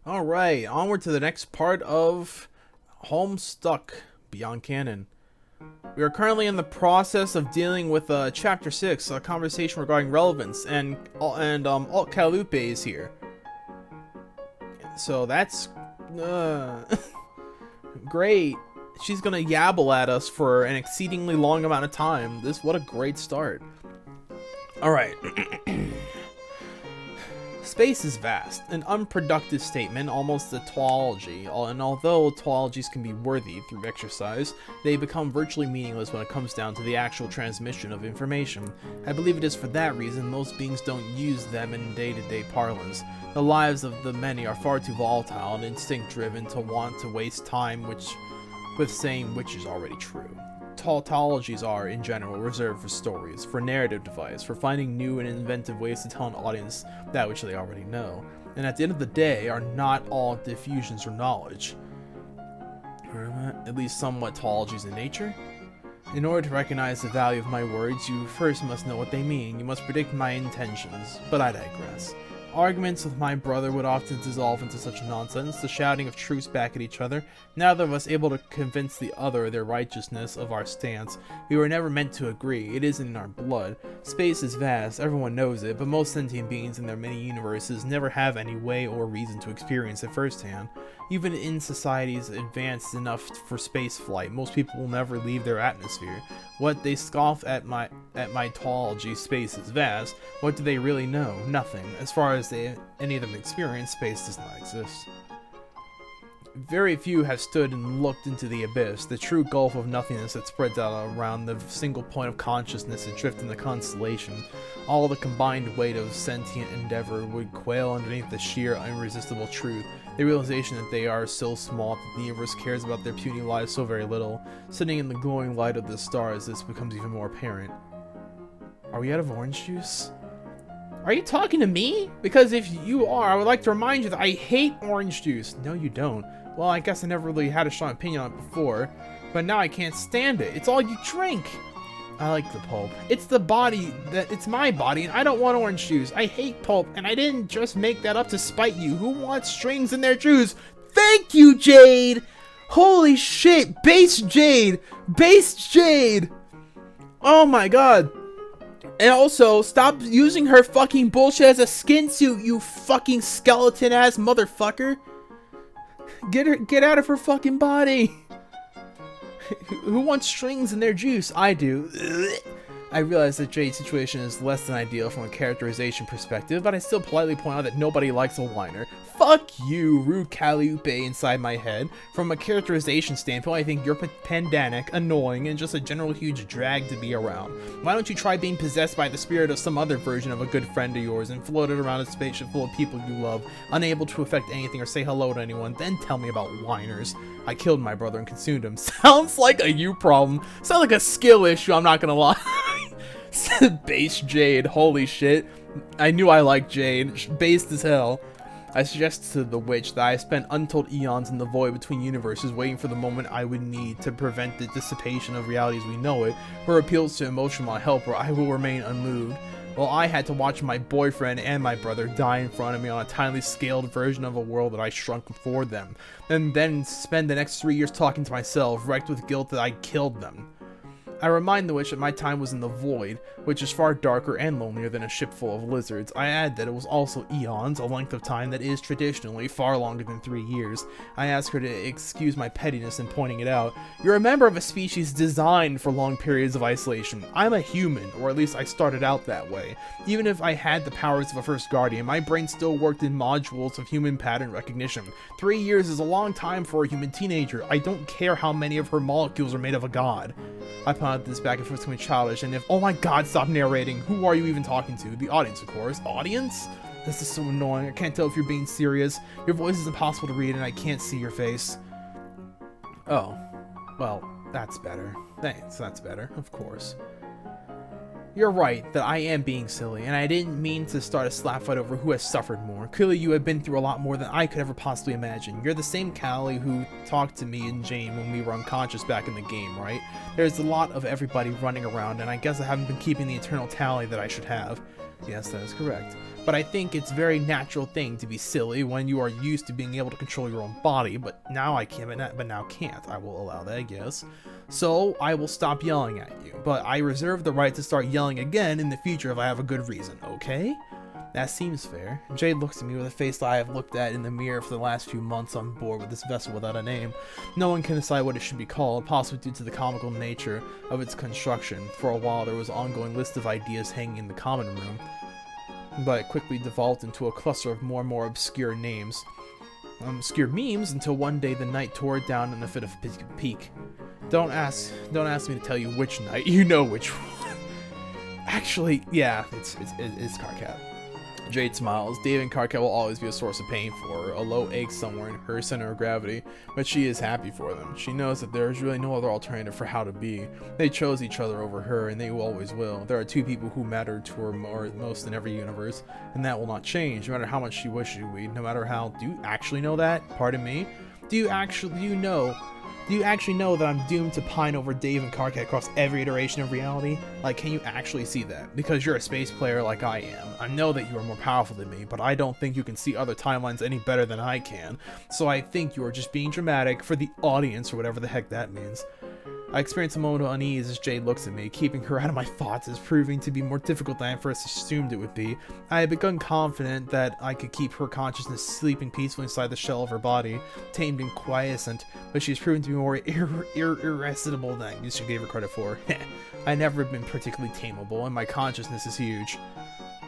Alright, onward to the next part of Homestuck Beyond Canon. We are currently in the process of dealing with Chapter 6, a conversation regarding relevance, and Alt Calupe is here. So that's great. She's gonna yabble at us for an exceedingly long amount of time. What a great start. Alright. Space is vast, an unproductive statement, almost a tautology, and although tautologies can be worthy through exercise, they become virtually meaningless when it comes down to the actual transmission of information. I believe it is for that reason most beings don't use them in day-to-day parlance. The lives of the many are far too volatile and instinct-driven to want to waste time with saying which is already true. Tautologies are, in general, reserved for stories, for narrative device, for finding new and inventive ways to tell an audience that which they already know, and at the end of the day are not all diffusions of knowledge. At least somewhat tautologies in nature. In order to recognize the value of my words, you first must know what they mean. You must predict my intentions, but I digress. Arguments with my brother would often dissolve into such nonsense, the shouting of truce back at each other, neither of us able to convince the other of the righteousness of our stance. We were never meant to agree, it isn't in our blood. Space is vast, everyone knows it, but most sentient beings in their many universes never have any way or reason to experience it firsthand. Even in societies advanced enough for space flight, most people will never leave their atmosphere. What they scoff at my tautology, space is vast, what do they really know? Nothing. As far as any of them experience, space does not exist. Very few have stood and looked into the abyss, the true gulf of nothingness that spreads out around the single point of consciousness adrift in the constellation. All the combined weight of sentient endeavor would quail underneath the sheer, irresistible truth, the realization that they are so small that the universe cares about their puny lives so very little. Sitting in the glowing light of the stars, this becomes even more apparent. Are we out of orange juice? Are you talking to me? Because if you are, I would like to remind you that I hate orange juice. No, you don't. Well, I guess I never really had a strong opinion on it before, but now I can't stand it. It's all you drink. I like the pulp. It's my body, and I don't want orange juice. I hate pulp, and I didn't just make that up to spite you. Who wants strings in their juice? Thank you, Jade! Holy shit, base Jade! Base Jade! Oh my god. And also, stop using her fucking bullshit as a skin suit, you fucking skeleton-ass motherfucker! Get out of her fucking body! Who wants strings in their juice? I do. I realize that Jade's situation is less than ideal from a characterization perspective, but I still politely point out that nobody likes a whiner. Fuck you, Rue Calupe inside my head. From a characterization standpoint, I think you're pandanic, annoying, and just a general huge drag to be around. Why don't you try being possessed by the spirit of some other version of a good friend of yours and floated around a spaceship full of people you love, unable to affect anything or say hello to anyone, then tell me about whiners. I killed my brother and consumed him. Sounds like a you problem. Sounds like a skill issue, I'm not gonna lie. Base Jade, holy shit. I knew I liked Jade. Based as hell. I suggested to the witch that I spent untold eons in the void between universes waiting for the moment I would need to prevent the dissipation of reality as we know it. Her appeals to emotional help or I will remain unmoved. Well, I had to watch my boyfriend and my brother die in front of me on a tiny scaled version of a world that I shrunk for them. And then spend the next 3 years talking to myself, wrecked with guilt that I killed them. I remind the witch that my time was in the void, which is far darker and lonelier than a ship full of lizards. I add that it was also eons, a length of time that is traditionally far longer than 3 years. I ask her to excuse my pettiness in pointing it out. You're a member of a species designed for long periods of isolation. I'm a human, or at least I started out that way. Even if I had the powers of a first guardian, my brain still worked in modules of human pattern recognition. 3 years is a long time for a human teenager. I don't care how many of her molecules are made of a god. I pondered this back and forth between childish and if— oh my god, stop narrating. Who are you even talking to? The audience, of course. Audience? This is so annoying. I can't tell if you're being serious. Your voice is impossible to read and I can't see your face. Oh. Well, that's better. Thanks, that's better. Of course. You're right that I am being silly, and I didn't mean to start a slap fight over who has suffered more. Clearly you have been through a lot more than I could ever possibly imagine. You're the same Callie who talked to me and Jane when we were unconscious back in the game, right? There's a lot of everybody running around, and I guess I haven't been keeping the eternal tally that I should have. Yes, that is correct. But I think it's a very natural thing to be silly when you are used to being able to control your own body, but now I can't, but now can't. I will allow that, I guess. So I will stop yelling at you, but I reserve the right to start yelling again in the future if I have a good reason, okay? That seems fair. Jade looks at me with a face that I have looked at in the mirror for the last few months on board with this vessel without a name. No one can decide what it should be called, possibly due to the comical nature of its construction. For a while there was an ongoing list of ideas hanging in the common room, but it quickly devolved into a cluster of more and more obscure names. Obscure memes until one day the night tore it down in a fit of pique. Don't ask me to tell you which night. You know which one. Actually, yeah, it's Karkat. Jade smiles. Dave and Karkat will always be a source of pain for her. A low ache somewhere in her center of gravity, but she is happy for them. She knows that there is really no other alternative for how to be. They chose each other over her, and they always will. There are two people who matter to her most in every universe, and that will not change, no matter how much she wishes we. No matter how. Do you actually know that? Pardon me? Do you actually know that I'm doomed to pine over Dave and Karkat across every iteration of reality? Like, can you actually see that? Because you're a space player like I am. I know that you are more powerful than me, but I don't think you can see other timelines any better than I can. So I think you are just being dramatic for the audience, or whatever the heck that means. I experience a moment of unease as Jade looks at me. Keeping her out of my thoughts is proving to be more difficult than I first assumed it would be. I had begun confident that I could keep her consciousness sleeping peacefully inside the shell of her body, tamed and quiescent, but she's proven to be more irresistible than I used to give her credit for. I've never been particularly tameable, and my consciousness is huge.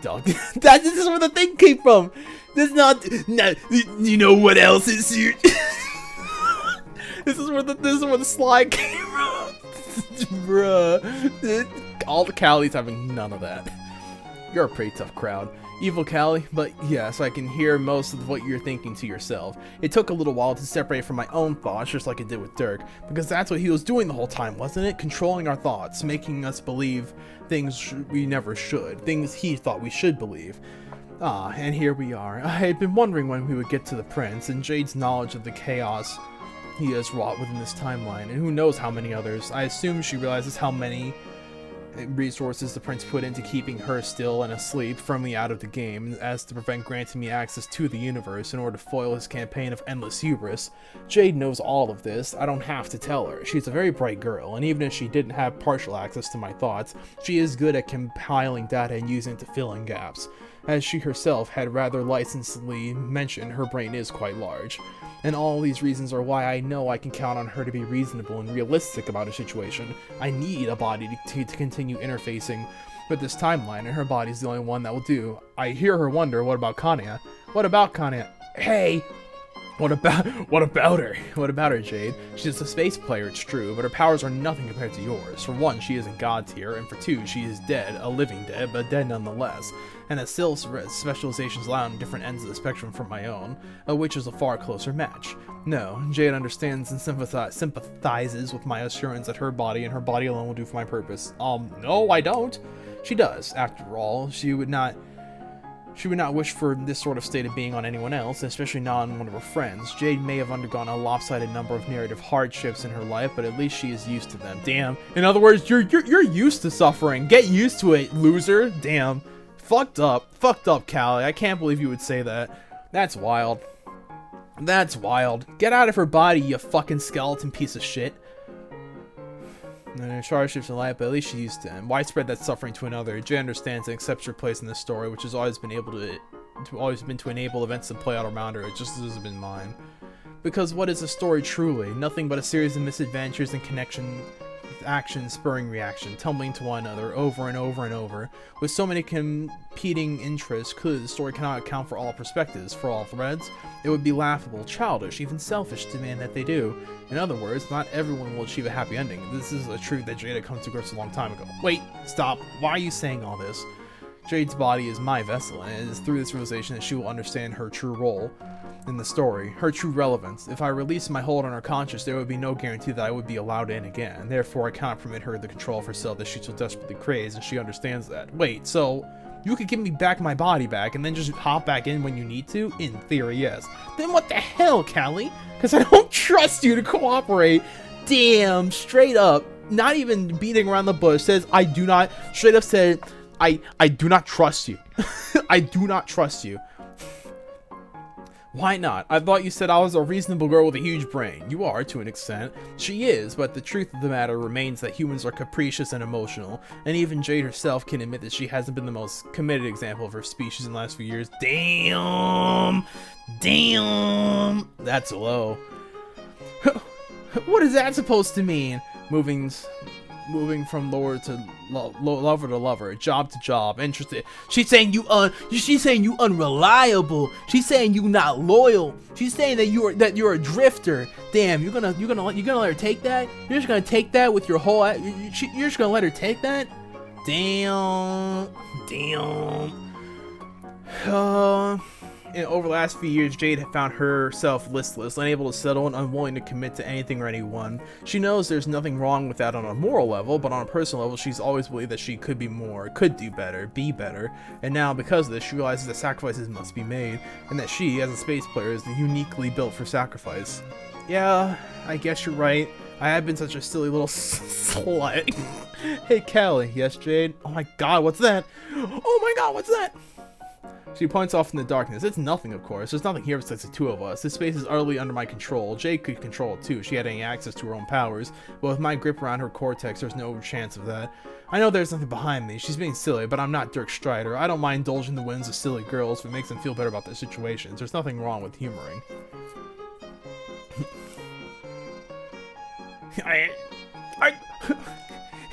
Doug. This is where the thing came from! This is not... No, you know what else is huge? This is where the slide came from. Bruh. All the Callies having none of that. You're a pretty tough crowd. Evil Callie, but yes, I can hear most of what you're thinking to yourself. It took a little while to separate from my own thoughts, just like it did with Dirk, because that's what he was doing the whole time, wasn't it? Controlling our thoughts, making us believe things we never should, things he thought we should believe. Ah, and here we are. I had been wondering when we would get to the prince, and Jade's knowledge of the chaos he has wrought within this timeline, and who knows how many others. I assume she realizes how many resources the prince put into keeping her still and asleep, firmly out of the game, as to prevent granting me access to the universe in order to foil his campaign of endless hubris. Jade knows all of this. I don't have to tell her. She's a very bright girl, and even if she didn't have partial access to my thoughts, she is good at compiling data and using it to fill in gaps. As she herself had rather licensedly mentioned, her brain is quite large. And all these reasons are why I know I can count on her to be reasonable and realistic about a situation. I need a body to continue interfacing with this timeline, and her body's the only one that will do. I hear her wonder, what about Kanya? What about Kanya? Hey! What about her? What about her, Jade? She's a space player, it's true, but her powers are nothing compared to yours. For one, she isn't God tier, and for two, she is dead, a living dead, but dead nonetheless. And has still specializations lie on different ends of the spectrum from my own, which is a far closer match. No, Jade understands and sympathizes with my assurance that her body and her body alone will do for my purpose. No, I don't. She does. After all, she would not wish for this sort of state of being on anyone else, especially not on one of her friends. Jade may have undergone a lopsided number of narrative hardships in her life, but at least she is used to them. Damn. In other words, you're used to suffering. Get used to it, loser. Damn. Fucked up, Callie. I can't believe you would say that. That's wild. That's wild. Get out of her body, you fucking skeleton piece of shit. And Shara shifts in life, but at least she's used to him. Why spread that suffering to another? Jay understands and accepts her place in this story, which has always been to enable events to play out around her, just as has been mine. Because what is a story truly? Nothing but a series of misadventures and action spurring reaction, tumbling to one another over and over and over. With so many competing interests, clearly the story cannot account for all perspectives, for all threads. It would be laughable, childish, even selfish to demand that they do. In other words, not everyone will achieve a happy ending. This is a truth that Jade had come to grips a long time ago. Wait, stop. Why are you saying all this? Jade's body is my vessel, and it is through this realization that she will understand her true role. in the story, her true relevance. If I released my hold on her conscience, there would be no guarantee that I would be allowed in again. Therefore, I cannot permit her the control of herself that she so desperately craves, and she understands that. Wait, so you could give me back my body back and then just hop back in when you need to? In theory, yes. Then what the hell, Callie? Because I don't trust you to cooperate. Damn, straight up, not even beating around the bush, says I do not, straight up said, I do not trust you. I do not trust you. Why not? I thought you said I was a reasonable girl with a huge brain. You are, to an extent. She is, but the truth of the matter remains that humans are capricious and emotional, and even Jade herself can admit that she hasn't been the most committed example of her species in the last few years. Damn! Damn! That's low. What is that supposed to mean? Moving from lover to lover, job to job, interested. She's saying you unreliable. She's saying you not loyal. She's saying that you're a drifter. Damn, you're gonna let her take that? You're just gonna take that with your whole. You're just gonna let her take that? Damn. Over the last few years, Jade had found herself listless, unable to settle and unwilling to commit to anything or anyone. She knows there's nothing wrong with that on a moral level, but on a personal level, she's always believed that she could be more, could do better, be better. And now, because of this, she realizes that sacrifices must be made, and that she, as a space player, is uniquely built for sacrifice. Yeah, I guess you're right. I have been such a silly little slut. Hey, Callie. Yes, Jade? Oh my god, what's that? Oh my god, what's that? She points off in the darkness. It's nothing, of course. There's nothing here besides the two of us. This space is utterly under my control. Jade could control it too if she had any access to her own powers, but with my grip around her cortex, there's no chance of that. I know there's nothing behind me. She's being silly, but I'm not Dirk Strider. I don't mind indulging the whims of silly girls if it makes them feel better about their situations. There's nothing wrong with humoring.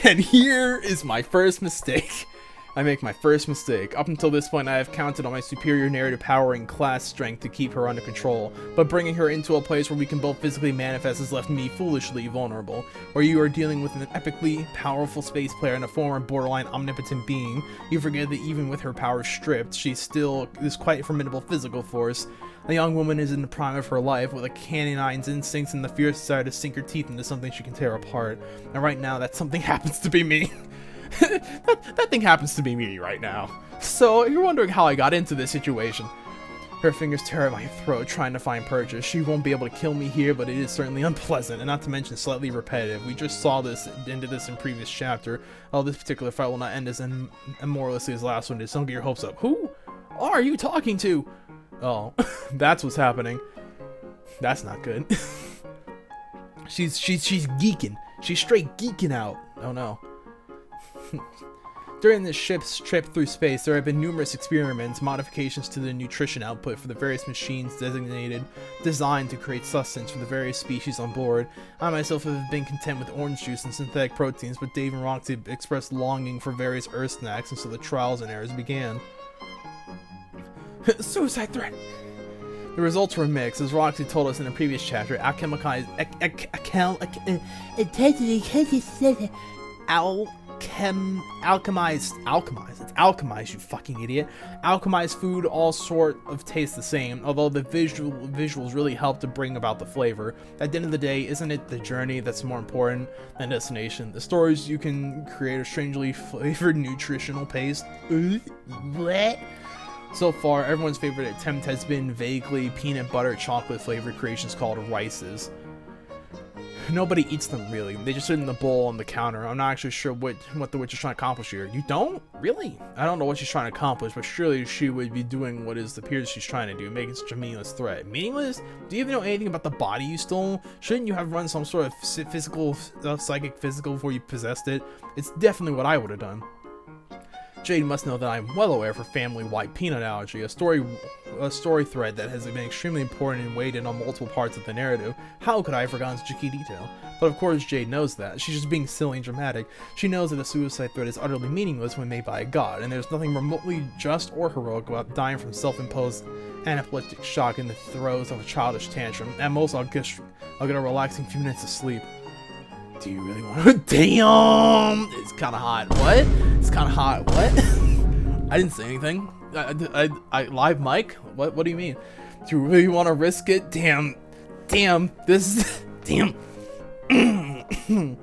And here is my first mistake. I make my first mistake. Up until this point, I have counted on my superior narrative power and class strength to keep her under control, but bringing her into a place where we can both physically manifest has left me foolishly vulnerable. Where you are dealing with an epically powerful space player and a former borderline omnipotent being, you forget that even with her power stripped, she still is quite a formidable physical force. A young woman is in the prime of her life, with a canine's instincts and the fierce desire to sink her teeth into something she can tear apart. And right now, that something happens to be me. that thing happens to be me right now. So, you're wondering how I got into this situation. Her fingers tear at my throat, trying to find purchase. She won't be able to kill me here, but it is certainly unpleasant, and not to mention slightly repetitive. We just saw this in previous chapter. Oh, this particular fight will not end as immoralously as the last one did. So don't get your hopes up. Who are you talking to? Oh, that's what's happening. That's not good. She's geeking. She's straight geeking out. Oh no. During this ship's trip through space, there have been numerous experiments, modifications to the nutrition output for the various machines designed to create sustenance for the various species on board. I myself have been content with orange juice and synthetic proteins, but Dave and Roxy expressed longing for various Earth snacks, and so the trials and errors began. Suicide threat! The results were mixed, as Roxy told us in a previous chapter. Alchemized, it's alchemized, you fucking idiot. Alchemized food all sort of taste the same, although the visuals really help to bring about the flavor. At the end of the day, isn't it the journey that's more important than destination? The stories you can create a strangely flavored nutritional paste. What? So far, everyone's favorite attempt has been vaguely peanut butter chocolate flavored creations called Rices. Nobody eats them, really. They just sit in the bowl on the counter. I'm not actually sure what the witch is trying to accomplish here. You don't? Really? I don't know what she's trying to accomplish, but surely she would be doing what appears she's trying to do, making such a meaningless threat. Meaningless? Do you even know anything about the body you stole? Shouldn't you have run some sort of psychic physical before you possessed it? It's definitely what I would have done. Jade must know that I'm well aware of her family-wide peanut allergy, a story thread that has been extremely important and weighted on multiple parts of the narrative. How could I have forgotten such a key detail? But of course Jade knows that. She's just being silly and dramatic. She knows that the suicide threat is utterly meaningless when made by a god, and there's nothing remotely just or heroic about dying from self-imposed anaphylactic shock in the throes of a childish tantrum. At most, I'll get a relaxing few minutes of sleep. Do you really want to? Damn! It's kind of hot. What? It's kind of hot. What? I didn't say anything. I live mic? What do you mean? Do you really want to risk it? Damn, this, damn. I'm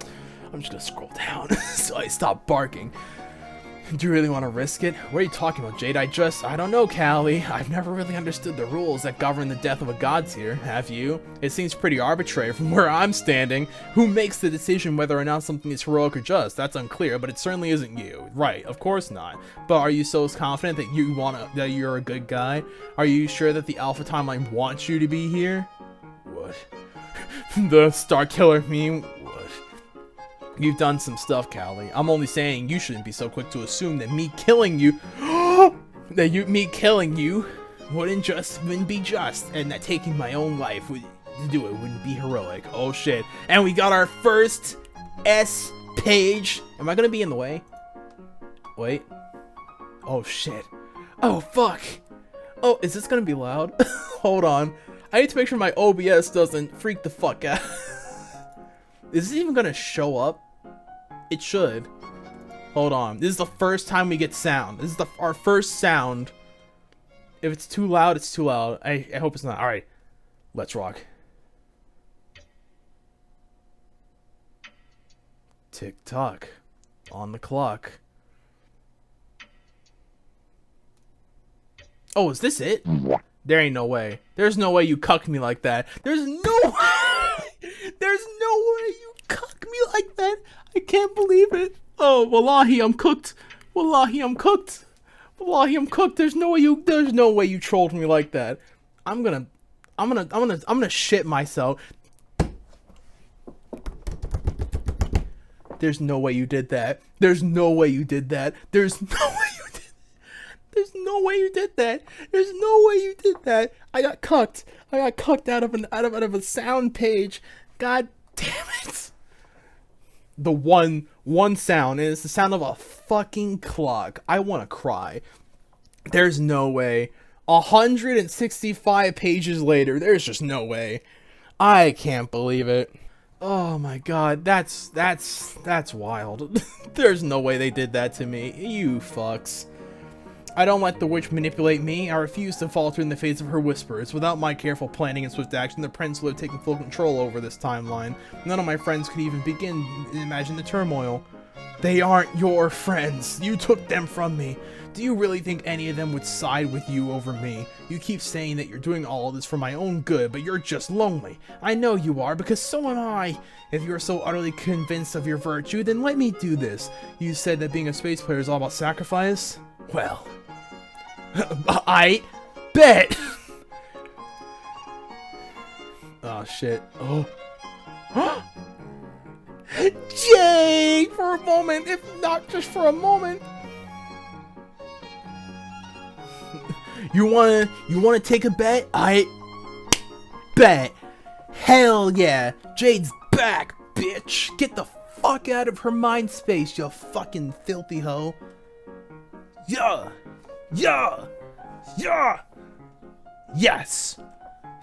just gonna scroll down so I stop barking. Do you really want to risk it? What are you talking about, Jade? I don't know, Callie. I've never really understood the rules that govern the death of a god tier, have you? It seems pretty arbitrary from where I'm standing. Who makes the decision whether or not something is heroic or just? That's unclear, but it certainly isn't you. Right, of course not. But are you so confident that you're a good guy? Are you sure that the Alpha Timeline wants you to be here? What? The Star Killer meme? You've done some stuff, Callie. I'm only saying you shouldn't be so quick to assume that me killing you, wouldn't be just, and that taking my own life wouldn't be heroic. Oh shit! And we got our first S page. Am I gonna be in the way? Wait. Oh shit. Oh fuck. Oh, is this gonna be loud? Hold on. I need to make sure my OBS doesn't freak the fuck out. Is this even gonna show up? It should. Hold on. This is the first time we get sound. This is our first sound. If it's too loud, it's too loud. I hope it's not. Alright. Let's rock. Tick tock. On the clock. Oh, is this it? There ain't no way. There's no way you cucked me like that. There's no way. There's no way you cucked me like that. I can't believe it. Oh, wallahi, I'm cooked. Wallahi, I'm cooked. Wallahi, I'm cooked. There's no way you trolled me like that. I'm gonna shit myself. There's no way you did that. There's no way you did that. There's no way you did. There's no way you did that. There's no way you did that. I got cucked. I got cucked out of a sound page. God damn it. The one sound, and it's the sound of a fucking clock. I want to cry. There's no way. 165 pages later, there's just no way. I can't believe it. Oh my god, that's wild. There's no way they did that to me. You fucks. I don't let the witch manipulate me. I refuse to falter in the face of her whispers. Without my careful planning and swift action, the prince would have taken full control over this timeline. None of my friends could even begin to imagine the turmoil. They aren't your friends. You took them from me. Do you really think any of them would side with you over me? You keep saying that you're doing all of this for my own good, but you're just lonely. I know you are, because so am I. If you're so utterly convinced of your virtue, then let me do this. You said that being a space player is all about sacrifice? Well... I bet. Oh shit. Oh. Jade, for a moment, if not just for a moment. You wanna take a bet? I bet. Hell yeah. Jade's back, bitch. Get the fuck out of her mind space, you fucking filthy hoe. Yeah. Yeah! Yeah! Yes!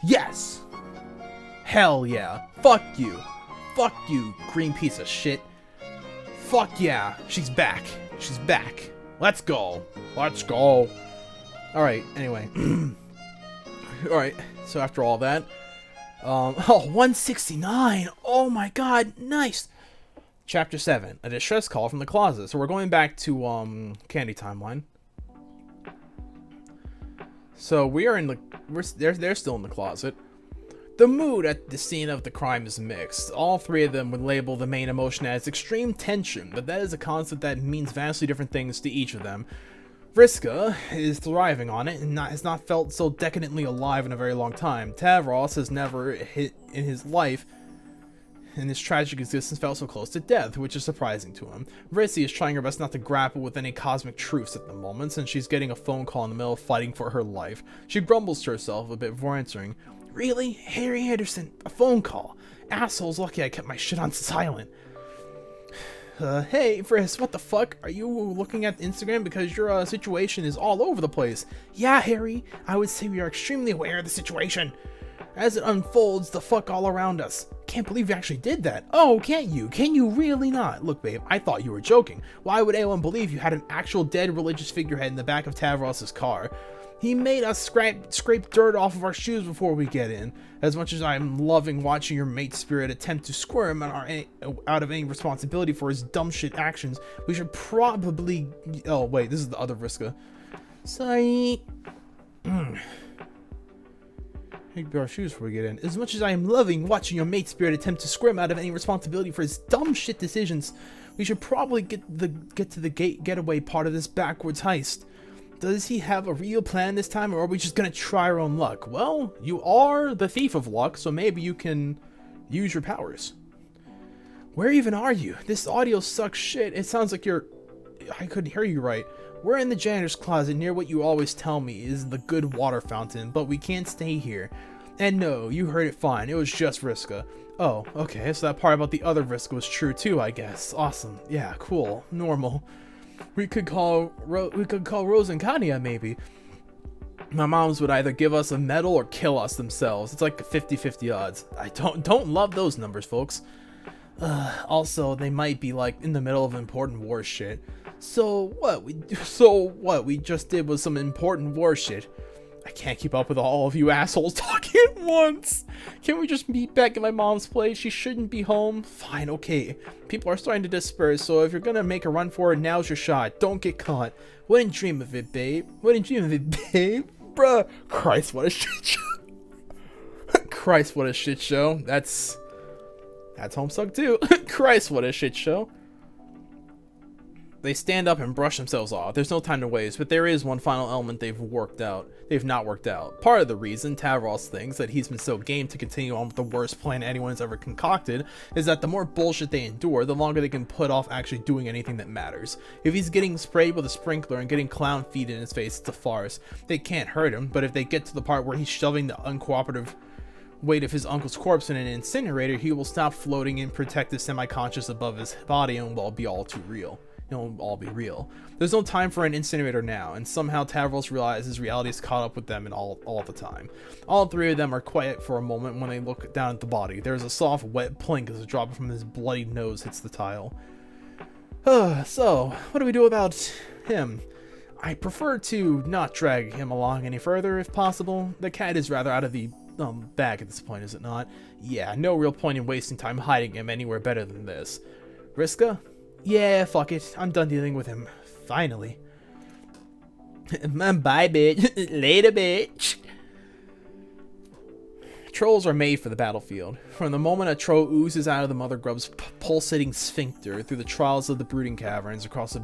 Yes! Hell yeah! Fuck you! Fuck you, green piece of shit! Fuck yeah! She's back! She's back! Let's go! Let's go! Alright, anyway. Alright, so after all that... oh, 169! Oh my god, nice! Chapter 7, a distress call from the closet. So we're going back to, Candy Timeline. So we are in the, they're still in the closet. The mood at the scene of the crime is mixed. All three of them would label the main emotion as extreme tension, but that is a concept that means vastly different things to each of them. Vriska is thriving on it and has not felt so decadently alive in a very long time. Tavros has never hit in his life in his tragic existence felt so close to death, which is surprising to him. Vriska is trying her best not to grapple with any cosmic truths at the moment, since she's getting a phone call in the middle of fighting for her life. She grumbles to herself a bit before answering. Really? Harry Anderson? A phone call? Asshole's lucky I kept my shit on silent. Hey, Vrisk, what the fuck? Are you looking at Instagram because your situation is all over the place? Yeah, Harry, I would say we are extremely aware of the situation. As it unfolds, the fuck all around us. Can't believe you actually did that. Oh, can't you? Can you really not? Look, babe, I thought you were joking. Why would anyone believe you had an actual dead religious figurehead in the back of Tavros's car? He made us scrape dirt off of our shoes before we get in. As much as I'm loving watching your mate spirit attempt to squirm out of any responsibility for his dumb shit actions, we should probably... Oh, wait, this is the other Vriska. Sorry. Take our shoes before we get in. As much as I am loving watching your mate spirit attempt to squirm out of any responsibility for his dumb shit decisions, we should probably get to the getaway part of this backwards heist. Does he have a real plan this time, or are we just gonna try our own luck? Well, you are the thief of luck, so maybe you can use your powers. Where even are you? This audio sucks shit. It sounds like you're... I couldn't hear you right. We're in the janitor's closet near what you always tell me is the good water fountain, but we can't stay here. And no, you heard it fine. It was just Vriska. Oh, okay, so that part about the other Vriska was true too, I guess. Awesome. Yeah, cool. Normal. We could call Rose and Kanya, maybe. My moms would either give us a medal or kill us themselves. It's like a 50-50 odds. I don't love those numbers, folks. Also, they might be like in the middle of important war shit. So what we just did was some important war shit. I can't keep up with all of you assholes talking at once. Can't we just meet back at my mom's place? She shouldn't be home. Fine, okay. People are starting to disperse, so if you're gonna make a run for it, now's your shot. Don't get caught. Wouldn't dream of it, babe. Wouldn't dream of it, babe. Bruh. Christ, what a shit show. Christ, what a shit show. That's Homestuck too. Christ, what a shit show. They stand up and brush themselves off. There's no time to waste, but there is one final element they've not worked out. Part of the reason Tavros thinks that he's been so game to continue on with the worst plan anyone's ever concocted is that the more bullshit they endure, the longer they can put off actually doing anything that matters. If he's getting sprayed with a sprinkler and getting clown feet in his face, it's a farce. They can't hurt him, but if they get to the part where he's shoving the uncooperative weight of his uncle's corpse in an incinerator, he will stop floating in protective semi-conscious above his body and will be all too real. It'll all be real. There's no time for an incinerator now, and somehow Tavros realizes reality is caught up with them and all the time. All three of them are quiet for a moment when they look down at the body. There's a soft, wet plink as a drop from his bloody nose hits the tile. So, what do we do about him? I prefer to not drag him along any further if possible. The cat is rather out of the bag at this point, is it not? Yeah, no real point in wasting time hiding him anywhere better than this. Vriska? Yeah, fuck it. I'm done dealing with him. Finally. Bye, bitch. Later, bitch. Trolls are made for the battlefield. From the moment a troll oozes out of the mother grub's pulsating sphincter through the trials of the brooding caverns, across a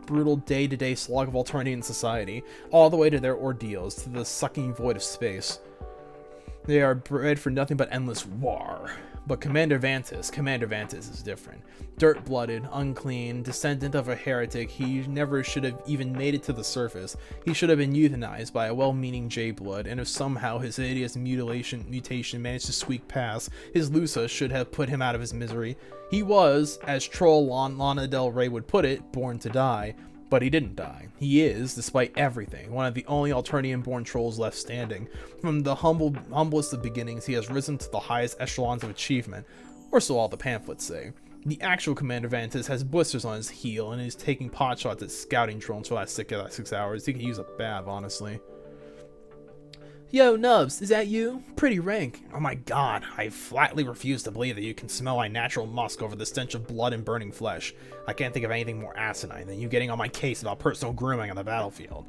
brutal day-to-day slog of Alternatian society, all the way to their ordeals, to the sucking void of space. They are bred for nothing but endless war. But Commander Vantis is different. Dirt-blooded, unclean, descendant of a heretic, he never should have even made it to the surface. He should have been euthanized by a well-meaning J-blood, and if somehow his hideous mutation managed to squeak past, his Lusa should have put him out of his misery. He was, as troll Lana Del Rey would put it, born to die. But he didn't die. He is, despite everything, one of the only Alternian-born trolls left standing. From the humblest of beginnings, he has risen to the highest echelons of achievement, or so all the pamphlets say. The actual Commander Vantis has blisters on his heel and is taking potshots at scouting drones for the last 6 hours. He could use a bath, honestly. Yo, Nubs, is that you? Pretty rank. Oh my god, I flatly refuse to believe that you can smell my natural musk over the stench of blood and burning flesh. I can't think of anything more asinine than you getting on my case about personal grooming on the battlefield.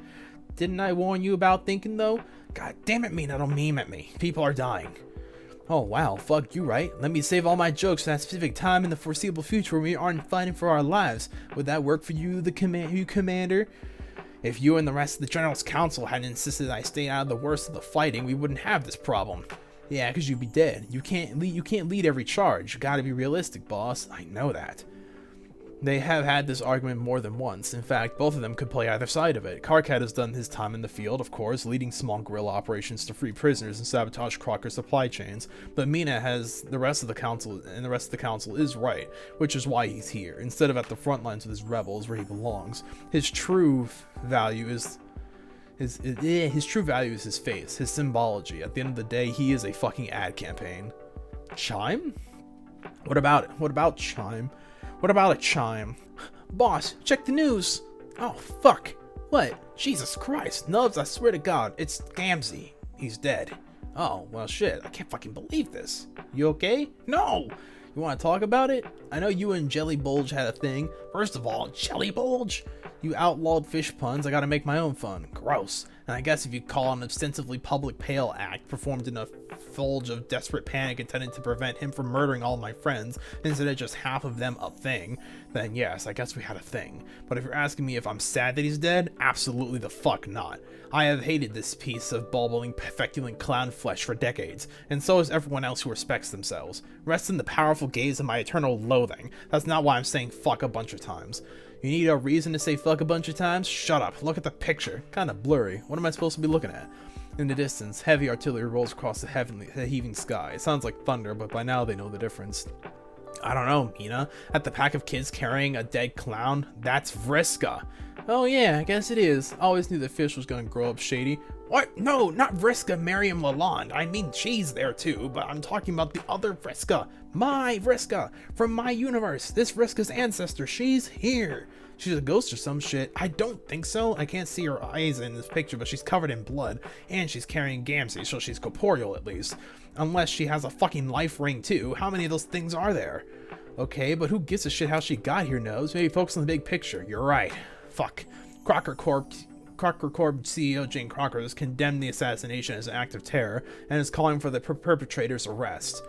Didn't I warn you about thinking, though? God damn it, Meenah, don't meme at me. People are dying. Oh wow, fuck, you right. Let me save all my jokes for that specific time in the foreseeable future when we aren't fighting for our lives. Would that work for you, Commander? If you and the rest of the General's Council hadn't insisted I stay out of the worst of the fighting, we wouldn't have this problem. Yeah, because you'd be dead. You can't lead every charge. You gotta be realistic, boss. I know that. They have had this argument more than once. In fact, both of them could play either side of it. Karkat has done his time in the field, of course, leading small guerrilla operations to free prisoners and sabotage Crocker's supply chains. But Meenah has the rest of the council, and the rest of the council is right, which is why he's here, instead of at the front lines with his rebels where he belongs. His true value is his face, his symbology. At the end of the day, he is a fucking ad campaign. Chime? What about it? What about Chime? What about a chime? Boss, check the news! Oh, fuck! What? Jesus Christ. Nubs, I swear to God, it's Gamzee. He's dead. Oh, well shit, I can't fucking believe this. You okay? No! You want to talk about it? I know you and Jelly Bulge had a thing. First of all, Jelly Bulge? You outlawed fish puns, I gotta make my own fun. Gross. And I guess if you call an ostensibly public pale act performed in a fulge of desperate panic intended to prevent him from murdering all my friends, instead of just half of them a thing, then yes, I guess we had a thing. But if you're asking me if I'm sad that he's dead, absolutely the fuck not. I have hated this piece of bubbling, feculent clown flesh for decades, and so has everyone else who respects themselves. Rest in the powerful gaze of my eternal loathing. That's not why I'm saying fuck a bunch of times. You need a reason to say fuck a bunch of times? Shut up, look at the picture. Kinda blurry. What am I supposed to be looking at? In the distance, heavy artillery rolls across the heaving sky. It sounds like thunder, but by now they know the difference. I don't know, Meenah. At the pack of kids carrying a dead clown? That's Vriska. Oh yeah, I guess it is. I always knew the fish was gonna grow up shady. What? No, not Vriska Merriam Lalonde. I mean, she's there too, but I'm talking about the other Vriska. My Vriska, from my universe. This Vriska's ancestor, she's here. She's a ghost or some shit. I don't think so. I can't see her eyes in this picture, but she's covered in blood, and she's carrying Gamzee, so she's corporeal at least. Unless she has a fucking life ring too. How many of those things are there? Okay, but who gives a shit how she got here, Nose? Maybe focus on the big picture. You're right. Fuck. Crocker Corp CEO Jane Crocker has condemned the assassination as an act of terror, and is calling for the perpetrator's arrest.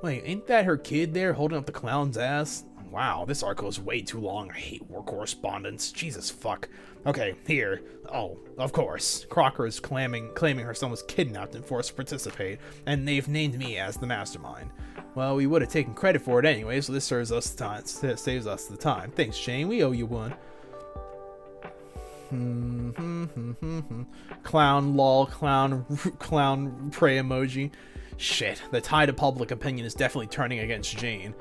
Wait, ain't that her kid there holding up the clown's ass? Wow, this article is way too long. I hate war correspondence. Jesus fuck. Okay, here. Oh, of course. Crocker is claiming her son was kidnapped and forced to participate, and they've named me as the mastermind. Well, we would have taken credit for it anyway, so this saves us the time. Thanks, Jane. We owe you one. Clown, lol, clown pray emoji. Shit, the tide of public opinion is definitely turning against Jane.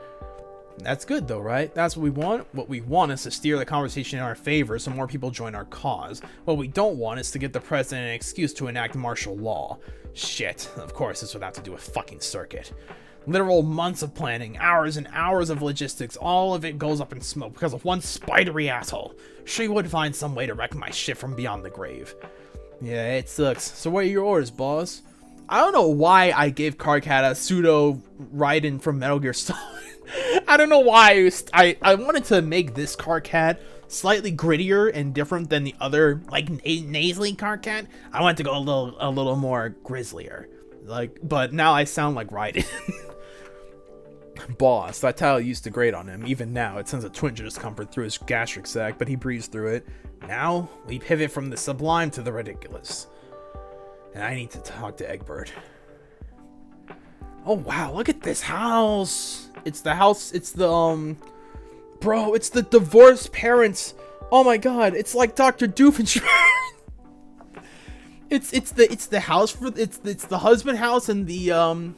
That's good though, right? That's what we want. What we want is to steer the conversation in our favor so more people join our cause. What we don't want is to give the president an excuse to enact martial law. Shit, of course this would have to do with fucking circuit. Literal months of planning, hours and hours of logistics, all of it goes up in smoke because of one spidery asshole. She would find some way to wreck my shit from beyond the grave. Yeah, it sucks. So what are your orders, boss? I don't know why I gave Karkat a pseudo Raiden from Metal Gear Solid. I don't know why I wanted to make this Karkat slightly grittier and different than the other, like, nasally Karkat. I wanted to go a little more grislier. Like, but now I sound like Raiden. Boss, that title used to grate on him. Even now, it sends a twinge of discomfort through his gastric sac, but he breathes through it. Now, we pivot from the sublime to the ridiculous. And I need to talk to Egbert. Oh wow, look at this house. It's the house, it's the, bro, it's the divorced parents. Oh my god, it's like Dr. Doofenshmirtz. It's the house for, it's the husband house and the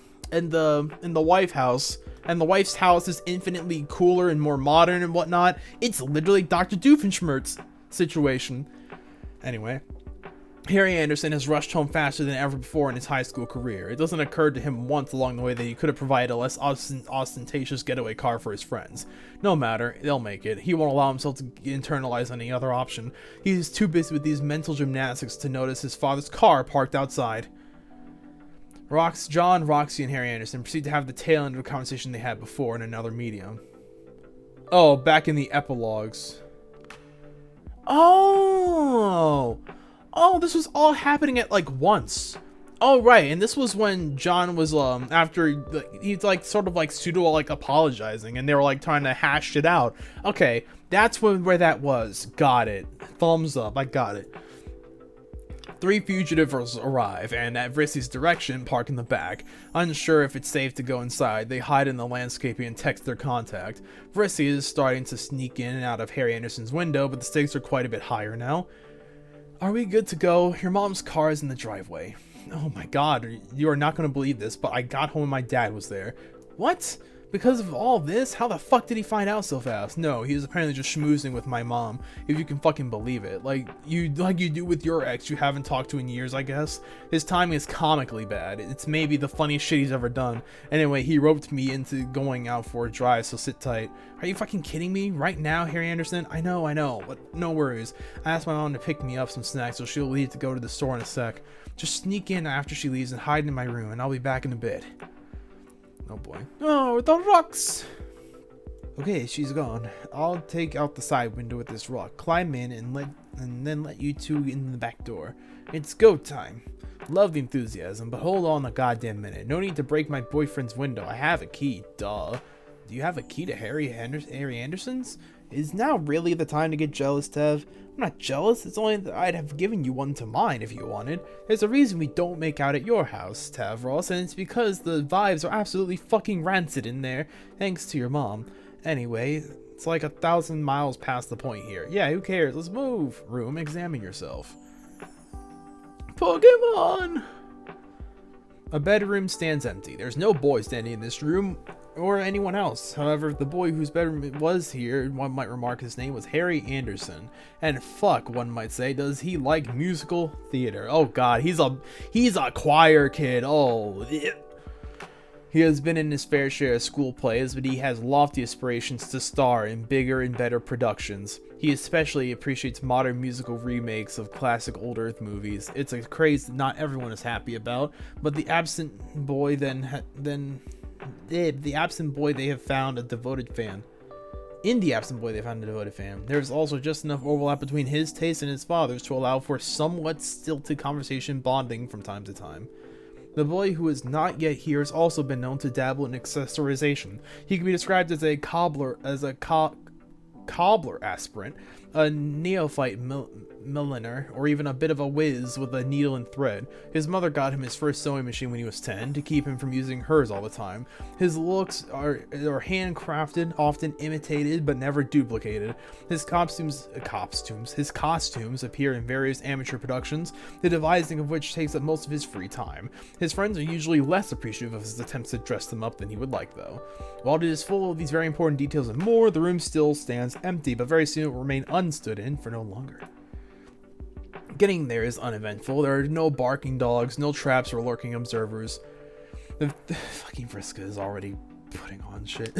wife house. And the wife's house is infinitely cooler and more modern and whatnot. It's literally Dr. Doofenshmirtz situation. Anyway, Harry Anderson has rushed home faster than ever before in his high school career. It doesn't occur to him once along the way that he could have provided a less ostentatious getaway car for his friends. No matter, they'll make it. He won't allow himself to internalize any other option. He's too busy with these mental gymnastics to notice his father's car parked outside. John, Roxy, and Harry Anderson proceed to have the tail end of a conversation they had before in another medium. Oh, back in the Epilogues. Oh, this was all happening at like once. Oh, right, and this was when John was after he's like sort of like pseudo like apologizing, and they were like trying to hash it out. Okay, that's where that was. Got it. Thumbs up. I got it. 3 fugitives arrive, and at Vriska's direction, park in the back. Unsure if it's safe to go inside, they hide in the landscaping and text their contact. Vriska is starting to sneak in and out of Harry Anderson's window, but the stakes are quite a bit higher now. Are we good to go? Your mom's car is in the driveway. Oh my god, you are not going to believe this, but I got home and my dad was there. What? Because of all this, how the fuck did he find out so fast? No, he was apparently just schmoozing with my mom, if you can fucking believe it. Like you do with your ex you haven't talked to in years, I guess. His timing is comically bad. It's maybe the funniest shit he's ever done. Anyway, he roped me into going out for a drive, so sit tight. Are you fucking kidding me? Right now, Harry Anderson? I know, but no worries. I asked my mom to pick me up some snacks, so she'll leave to go to the store in a sec. Just sneak in after she leaves and hide in my room, and I'll be back in a bit. Oh boy. Oh, the rocks! Okay, she's gone. I'll take out the side window with this rock, climb in, and then let you two in the back door. It's go time. Love the enthusiasm, but hold on a goddamn minute. No need to break my boyfriend's window. I have a key, duh. Do you have a key to Harry Anderson's? Is now really the time to get jealous, Tev? I'm not jealous, it's only that I'd have given you one to mine if you wanted. There's a reason we don't make out at your house, Tavros, and it's because the vibes are absolutely fucking rancid in there, thanks to your mom. Anyway, it's like 1,000 miles past the point here. Yeah, who cares? Let's move. Room, examine yourself. Pokemon! A bedroom stands empty. There's no boy standing in this room, or anyone else. However, the boy whose bedroom it was here, one might remark his name was Harry Anderson. And fuck, one might say, does he like musical theater? Oh god, he's a choir kid. Oh, he has been in his fair share of school plays, but he has lofty aspirations to star in bigger and better productions. He especially appreciates modern musical remakes of classic old Earth movies. It's a craze that not everyone is happy about, but the absent boy the absent boy they have found a devoted fan. In the absent boy they found a devoted fan. There's also just enough overlap between his taste and his father's to allow for somewhat stilted conversation bonding from time to time. The boy who is not yet here has also been known to dabble in accessorization. He can be described as a cobbler aspirant, a neophyte milliner, or even a bit of a whiz with a needle and thread. His mother got him his first sewing machine when he was 10 to keep him from using hers all the time. His looks are handcrafted, often imitated but never duplicated. His costumes appear in various amateur productions, the devising of which takes up most of his free time. His friends are usually less appreciative of his attempts to dress them up than he would like, though. While it is full of these very important details and more, the room still stands empty, but very soon it will remain unstood in for no longer. Getting there is uneventful. There are no barking dogs, no traps or lurking observers. The fucking Vriska is already putting on shit.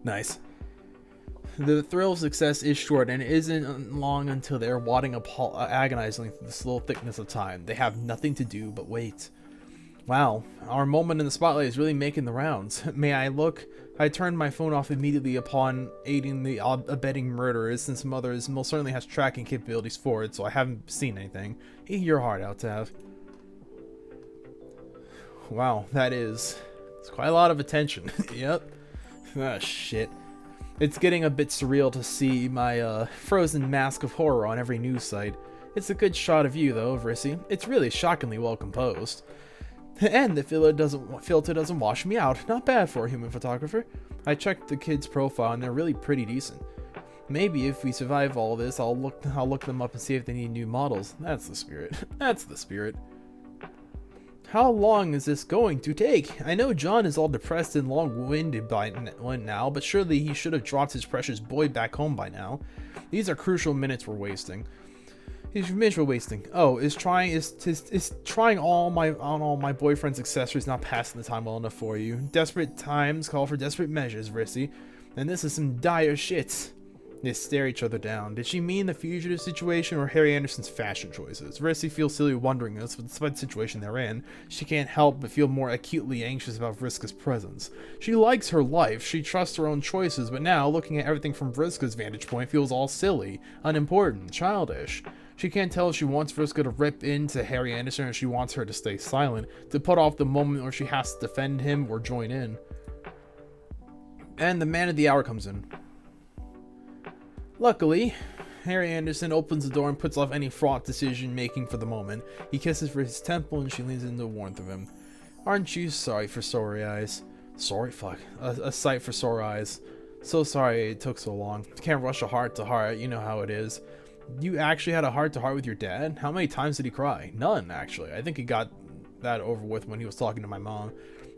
Nice. The thrill of success is short, and it isn't long until they are wadding agonizingly through the slow thickness of time. They have nothing to do but wait. Wow, our moment in the spotlight is really making the rounds. May I look? I turned my phone off immediately upon aiding the abetting murderers, since Mother's most certainly has tracking capabilities for it, so I haven't seen anything. Eat your heart out, Tav. Wow, it's quite a lot of attention. Yep. Ah, shit. It's getting a bit surreal to see my frozen mask of horror on every news site. It's a good shot of you, though, Vrissy. It's really shockingly well composed. And the filter doesn't wash me out. Not bad for a human photographer. I checked the kid's profile and they're really pretty decent. Maybe if we survive all this, I'll look them up and see if they need new models. That's the spirit. That's the spirit. How long is this going to take? I know John is all depressed and long-winded by now, but surely he should have dropped his precious boy back home by now. These are crucial minutes we're wasting. Oh, is trying all my boyfriend's accessories not passing the time well enough for you? Desperate times call for desperate measures, Vrissy. And this is some dire shit. They stare each other down. Did she mean the fugitive situation or Harry Anderson's fashion choices? Vrissy feels silly wondering this, but despite the situation they're in, she can't help but feel more acutely anxious about Vriska's presence. She likes her life, she trusts her own choices, but now, looking at everything from Vriska's vantage point, feels all silly, unimportant, childish. She can't tell if she wants Vriska to rip into Harry Anderson or she wants her to stay silent, to put off the moment where she has to defend him or join in. And the man of the hour comes in. Luckily, Harry Anderson opens the door and puts off any fraught decision-making for the moment. He kisses for his temple and she leans into the warmth of him. Aren't you sorry for sorry eyes? Sorry? Fuck. A sight for sore eyes. So sorry it took so long. Can't rush a heart to heart, you know how it is. You actually had a heart-to-heart with your dad? How many times did he cry? None, actually. I think he got that over with when he was talking to my mom.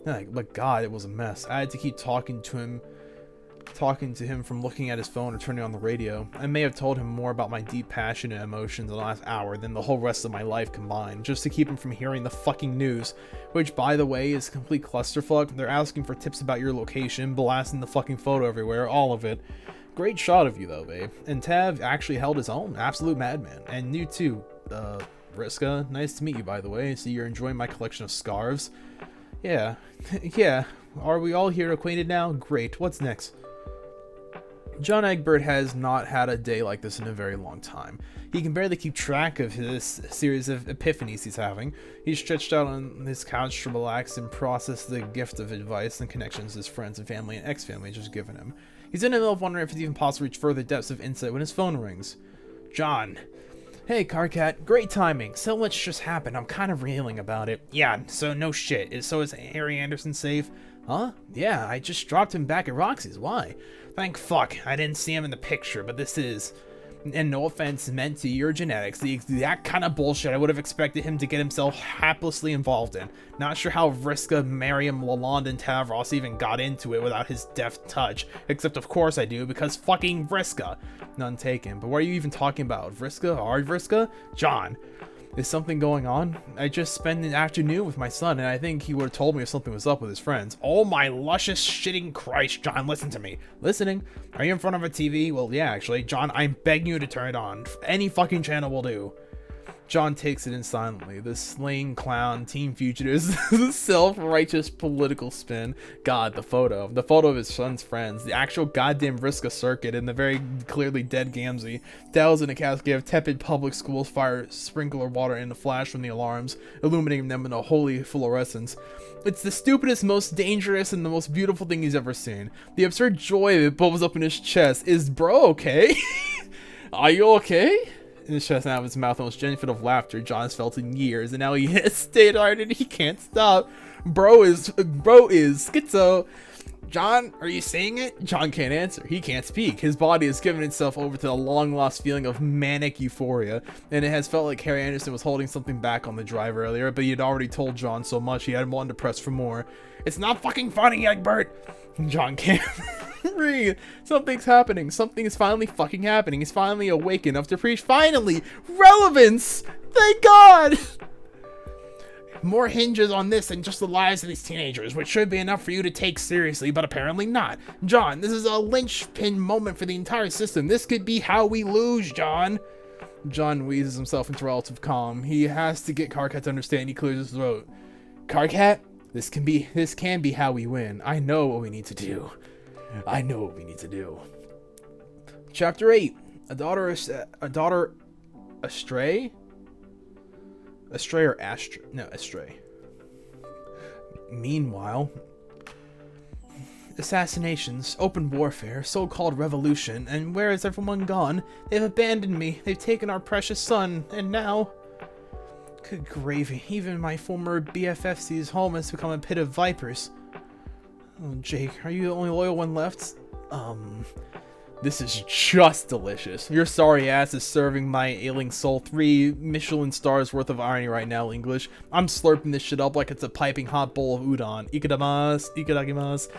But God, it was a mess. I had to keep talking to him from looking at his phone or turning on the radio. I may have told him more about my deep passion and emotions in the last hour than the whole rest of my life combined, just to keep him from hearing the fucking news, which, by the way, is a complete clusterfuck. They're asking for tips about your location, blasting the fucking photo everywhere, all of it. Great shot of you, though, babe. And Tav actually held his own. Absolute madman. And you, too, Vriska. Nice to meet you, by the way. See, you're enjoying my collection of scarves. Yeah. Yeah. Are we all here acquainted now? Great. What's next? John Egbert has not had a day like this in a very long time. He can barely keep track of his series of epiphanies he's having. He's stretched out on his couch to relax and process the gift of advice and connections his friends and family and ex-family just given him. He's in the middle of wondering if it's even possible to reach further depths of insight when his phone rings. John. Hey, Karkat. Great timing. So much just happened. I'm kind of reeling about it. Yeah, so no shit. So is Harry Anderson safe? Huh? Yeah, I just dropped him back at Roxy's. Why? Thank fuck. I didn't see him in the picture, but this is... And no offense meant to your genetics, the exact kind of bullshit I would have expected him to get himself haplessly involved in. Not sure how Vriska, Miriam, Lalonde, and Tavros even got into it without his deft touch. Except of course I do, because fucking Vriska. None taken. But what are you even talking about? Vriska? Hard Vriska? John. Is something going on? I just spent an afternoon with my son, and I think he would have told me if something was up with his friends. Oh my luscious shitting Christ, John, listen to me. Listening? Are you in front of a TV? Well, yeah, actually. John, I'm begging you to turn it on. Any fucking channel will do. John takes it in silently. The slaying clown, Team Fugitives, the self-righteous political spin. God, the photo of his son's friends, the actual goddamn Vriska circuit, and the very clearly dead Gamzee. Doused in a cascade of tepid public school fire sprinkler water in the flash from the alarms, illuminating them in a holy fluorescence. It's the stupidest, most dangerous, and the most beautiful thing he's ever seen. The absurd joy that bubbles up in his chest. Is bro okay? Are you okay? In his chest and out of his mouth, the most genuine fit of laughter John has felt in years, and now he has stayed hard and he can't stop. Bro is schizo. John, are you saying it? John can't answer. He can't speak. His body has given itself over to the long-lost feeling of manic euphoria, and it has felt like Harry Anderson was holding something back on the drive earlier, but he had already told John so much he had wanted to press for more. It's not fucking funny, Egbert! John can't breathe. Something's happening. Something is finally fucking happening. He's finally awake enough to preach. Finally! Relevance! Thank God! More hinges on this than just the lives of these teenagers, which should be enough for you to take seriously, but apparently not. John, this is a linchpin moment for the entire system. This could be how we lose, John. John wheezes himself into relative calm. He has to get Karkat to understand. He clears his throat. Karkat, this can be how we win. I know what we need to do. I know what we need to do. Chapter 8. A daughter astray? Astray or astray? No, astray. Meanwhile, assassinations, open warfare, so-called revolution, and where has everyone gone? They've abandoned me. They've taken our precious son, and now... Good gravy, even my former BFFC's home has become a pit of vipers. Oh, Jake, are you the only loyal one left? This is just delicious. Your sorry ass is serving my ailing soul 3 Michelin stars worth of irony right now, English. I'm slurping this shit up like it's a piping hot bowl of udon. Ikadakimasu.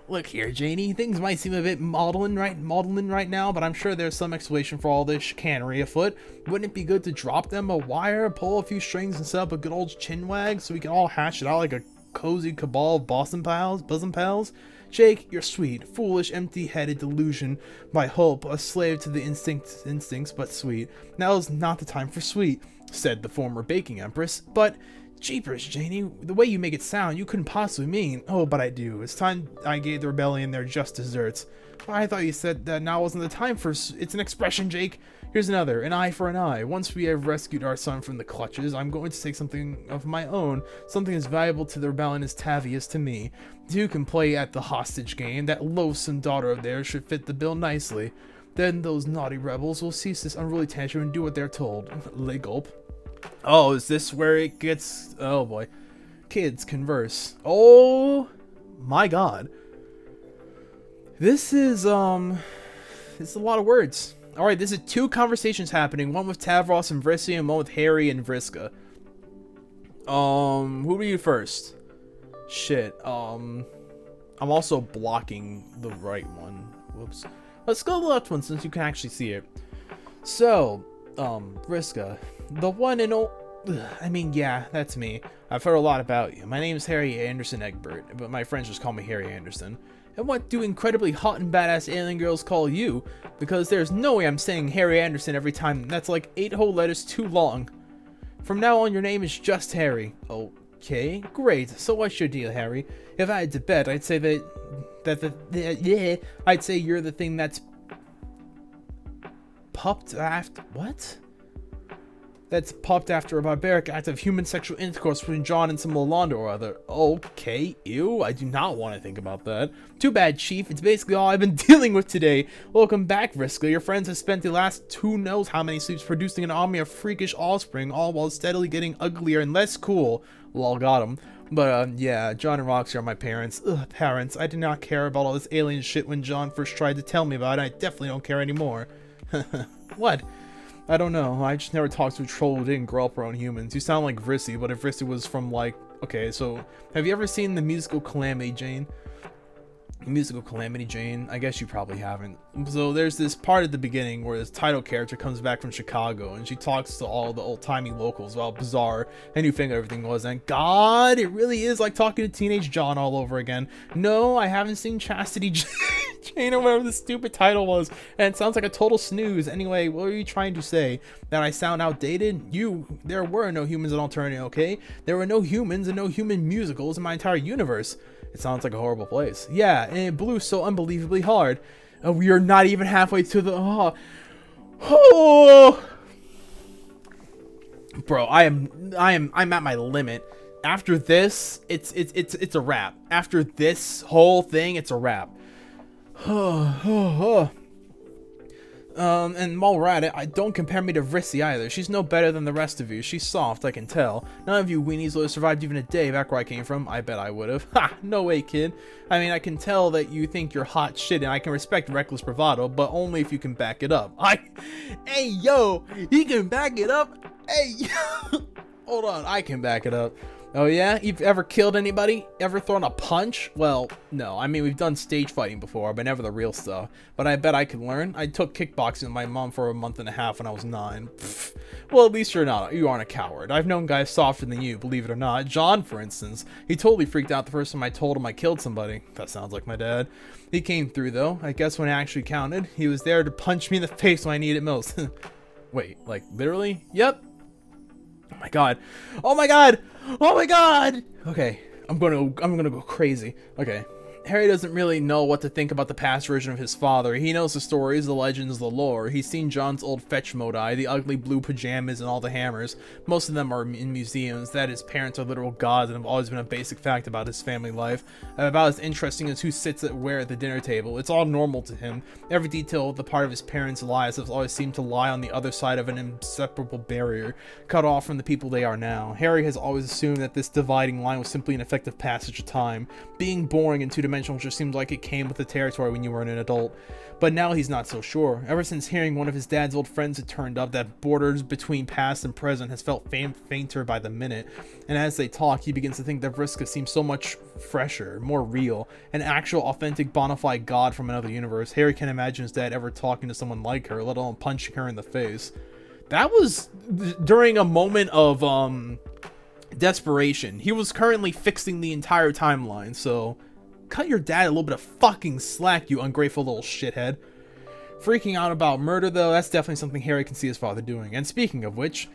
Look here, Janie, things might seem a bit maudlin right now, but I'm sure there's some explanation for all this chicanery afoot. Wouldn't it be good to drop them a wire, pull a few strings, and set up a good old chin wag so we can all hash it out like a cozy cabal of bosom pals? Jake, you're sweet, foolish, empty-headed delusion by hope, a slave to the instincts, but sweet. Now is not the time for sweet, said the former baking empress, but... Jeepers, Janie, the way you make it sound, you couldn't possibly mean. Oh, but I do. It's time I gave the rebellion their just desserts. I thought you said that now wasn't the time for... It's an expression, Jake. Here's another. An eye for an eye. Once we have rescued our son from the clutches, I'm going to take something of my own. Something as valuable to the rebellion as Tavi is to me. You can play at the hostage game. That loathsome daughter of theirs should fit the bill nicely. Then those naughty rebels will cease this unruly tantrum and do what they're told. Lay gulp. Oh, is this where it gets... Oh, boy. Kids converse. Oh, my God. This is a lot of words. Alright, this is 2 conversations happening. One with Tavros and Vriska, and one with Harry and Vriska. Who do you first? Shit. I'm also blocking the right one. Whoops. Let's go to the left one since you can actually see it. So, Vriska, the one and only. I mean, yeah, that's me. I've heard a lot about you. My name is Harry Anderson Egbert, but my friends just call me Harry Anderson. And what do incredibly hot and badass alien girls call you? Because there's no way I'm saying Harry Anderson every time. That's like 8 whole letters too long. From now on, your name is just Harry. Okay, great. So what's your deal, Harry? If I had to bet, I'd say I'd say you're the thing that's pupped after what? That's pupped after a barbaric act of human sexual intercourse between John and some Rolando or other. Okay, ew, I do not want to think about that. Too bad, Chief. It's basically all I've been dealing with today. Welcome back, Vriska. Your friends have spent the last who knows how many sleeps producing an army of freakish offspring, all while steadily getting uglier and less cool. Lol, got him. But, yeah, John and Roxy are my parents. Ugh, parents. I did not care about all this alien shit when John first tried to tell me about it. I definitely don't care anymore. What? I don't know. I just never talked to a troll who didn't grow up around humans. You sound like Vrissy, but if Vrissy was from, like... Okay, so... Have you ever seen the musical Calamity Jane? Musical Calamity Jane? I guess you probably haven't. So there's this part at the beginning where this title character comes back from Chicago and she talks to all the old-timey locals about how bizarre and new thing everything was, and God, it really is like talking to teenage John all over again. No, I haven't seen Chastity Jane or whatever the stupid title was, and it sounds like a total snooze. Anyway, what are you trying to say? That I sound outdated? There were no humans in Alternia, okay? There were no humans and no human musicals in my entire universe. It sounds like a horrible place. Yeah, and it blew so unbelievably hard. We are not even halfway to the... Bro, I'm at my limit. After this, it's a wrap. After this whole thing, it's a wrap. And while we're at it, don't compare me to Vrissy either. She's no better than the rest of you. She's soft, I can tell. None of you weenies would have survived even a day back where I came from. I bet I would have. Ha! No way, kid. I mean, I can tell that you think you're hot shit, and I can respect reckless bravado, but only if you can back it up. Hey, yo! You can back it up? Hey, yo! Hold on, I can back it up. Oh yeah? You've ever killed anybody? Ever thrown a punch? Well, no. I mean, we've done stage fighting before, but never the real stuff. But I bet I could learn. I took kickboxing with my mom for a month and a half when I was 9. Pfft. Well, at least you aren't a coward. I've known guys softer than you, believe it or not. John, for instance. He totally freaked out the first time I told him I killed somebody. That sounds like my dad. He came through, though. I guess when it actually counted, he was there to punch me in the face when I needed it most. Wait, like, literally? Yep. Oh my god. Oh my god! Oh my god! Okay, I'm gonna go crazy. Okay. Harry doesn't really know what to think about the past version of his father. He knows the stories, the legends, the lore. He's seen John's old fetch modi, the ugly blue pajamas, and all the hammers. Most of them are in museums. That his parents are literal gods and have always been a basic fact about his family life. About as interesting as who sits at where at the dinner table. It's all normal to him. Every detail of the part of his parents' lives has always seemed to lie on the other side of an inseparable barrier, cut off from the people they are now. Harry has always assumed that this dividing line was simply an effective passage of time. Being boring and two-dimensional just seemed like it came with the territory when you were an adult. But now he's not so sure. Ever since hearing one of his dad's old friends had turned up, that borders between past and present has felt fainter by the minute. And as they talk, he begins to think that Vriska seems so much fresher, more real, an actual authentic bona fide god from another universe. Harry can't imagine his dad ever talking to someone like her, let alone punching her in the face. That was during a moment of desperation. He was currently fixing the entire timeline, so cut your dad a little bit of fucking slack, you ungrateful little shithead. Freaking out about murder, though, that's definitely something Harry can see his father doing. And speaking of which,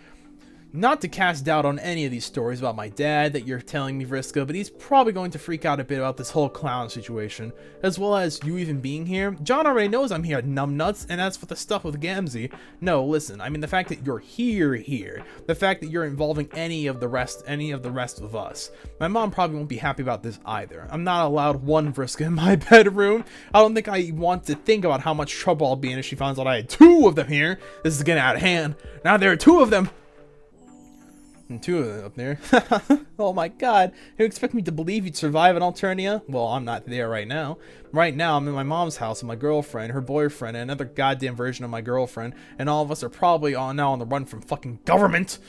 not to cast doubt on any of these stories about my dad that you're telling me, Vriska, but he's probably going to freak out a bit about this whole clown situation, as well as you even being here. John already knows I'm here, numbnuts, and as for the stuff with Gamzee, no, listen, I mean the fact that you're here, the fact that you're involving any of the rest of us. My mom probably won't be happy about this either. I'm not allowed one Vriska in my bedroom. I don't think I want to think about how much trouble I'll be in if she finds out I had 2 of them here. This is getting out of hand. Now there are 2 of them. And 2 of them up there. Oh my god. You expect me to believe you'd survive in Alternia? Well, I'm not there right now. Right now, I'm in my mom's house with my girlfriend, her boyfriend, and another goddamn version of my girlfriend, and all of us are probably now on the run from fucking government.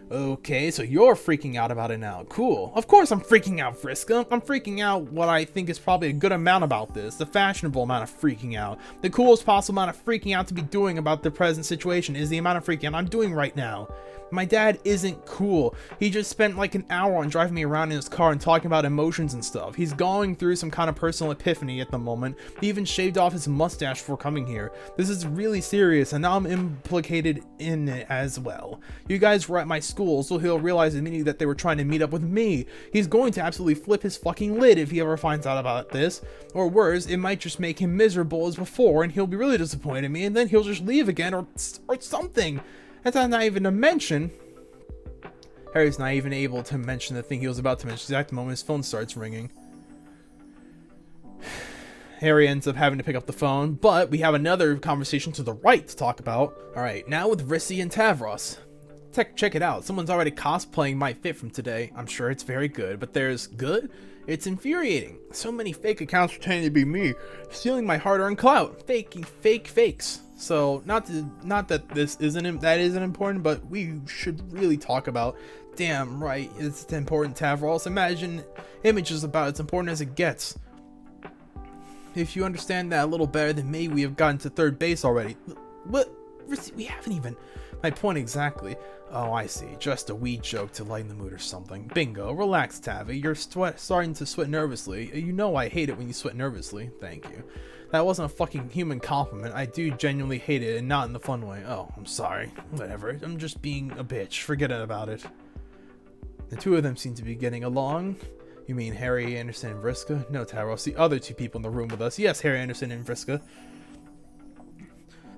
Okay, so you're freaking out about it now. Cool. Of course I'm freaking out, Vriska. I'm freaking out what I think is probably a good amount about this. The fashionable amount of freaking out. The coolest possible amount of freaking out to be doing about the present situation is the amount of freaking out I'm doing right now. My dad isn't cool. He just spent like an hour on driving me around in his car and talking about emotions and stuff. He's going through some kind of personal epiphany at the moment. He even shaved off his mustache before coming here. This is really serious, and now I'm implicated in it as well. You guys were at my school, so he'll realize immediately that they were trying to meet up with me. He's going to absolutely flip his fucking lid if he ever finds out about this. Or worse, it might just make him miserable as before, and he'll be really disappointed in me, and then he'll just leave again or something. That's not even to mention, Harry's not even able to mention the thing he was about to mention at the moment his phone starts ringing. Harry ends up having to pick up the phone, but we have another conversation to the right to talk about. Alright, now with Rissy and Tavros. Check it out, someone's already cosplaying my fit from today. I'm sure it's very good, but there's good? It's infuriating. So many fake accounts pretending to be me, stealing my hard-earned clout. Fake fakes. So, not that this isn't important, but we should really talk about, damn right, it's important, Tavros. Imagine images about as important as it gets. If you understand that a little better than me, we have gotten to third base already. What? We haven't even... My point exactly. Oh, I see. Just a wee joke to lighten the mood or something. Bingo. Relax, Tavi. You're starting to sweat nervously. You know I hate it when you sweat nervously. Thank you. That wasn't a fucking human compliment. I do genuinely hate it, and not in the fun way. Oh, I'm sorry. Whatever. I'm just being a bitch. Forget about it. The two of them seem to be getting along. You mean Harry, Anderson, and Vriska? No, Tavros. The other two people in the room with us. Yes, Harry, Anderson, and Vriska.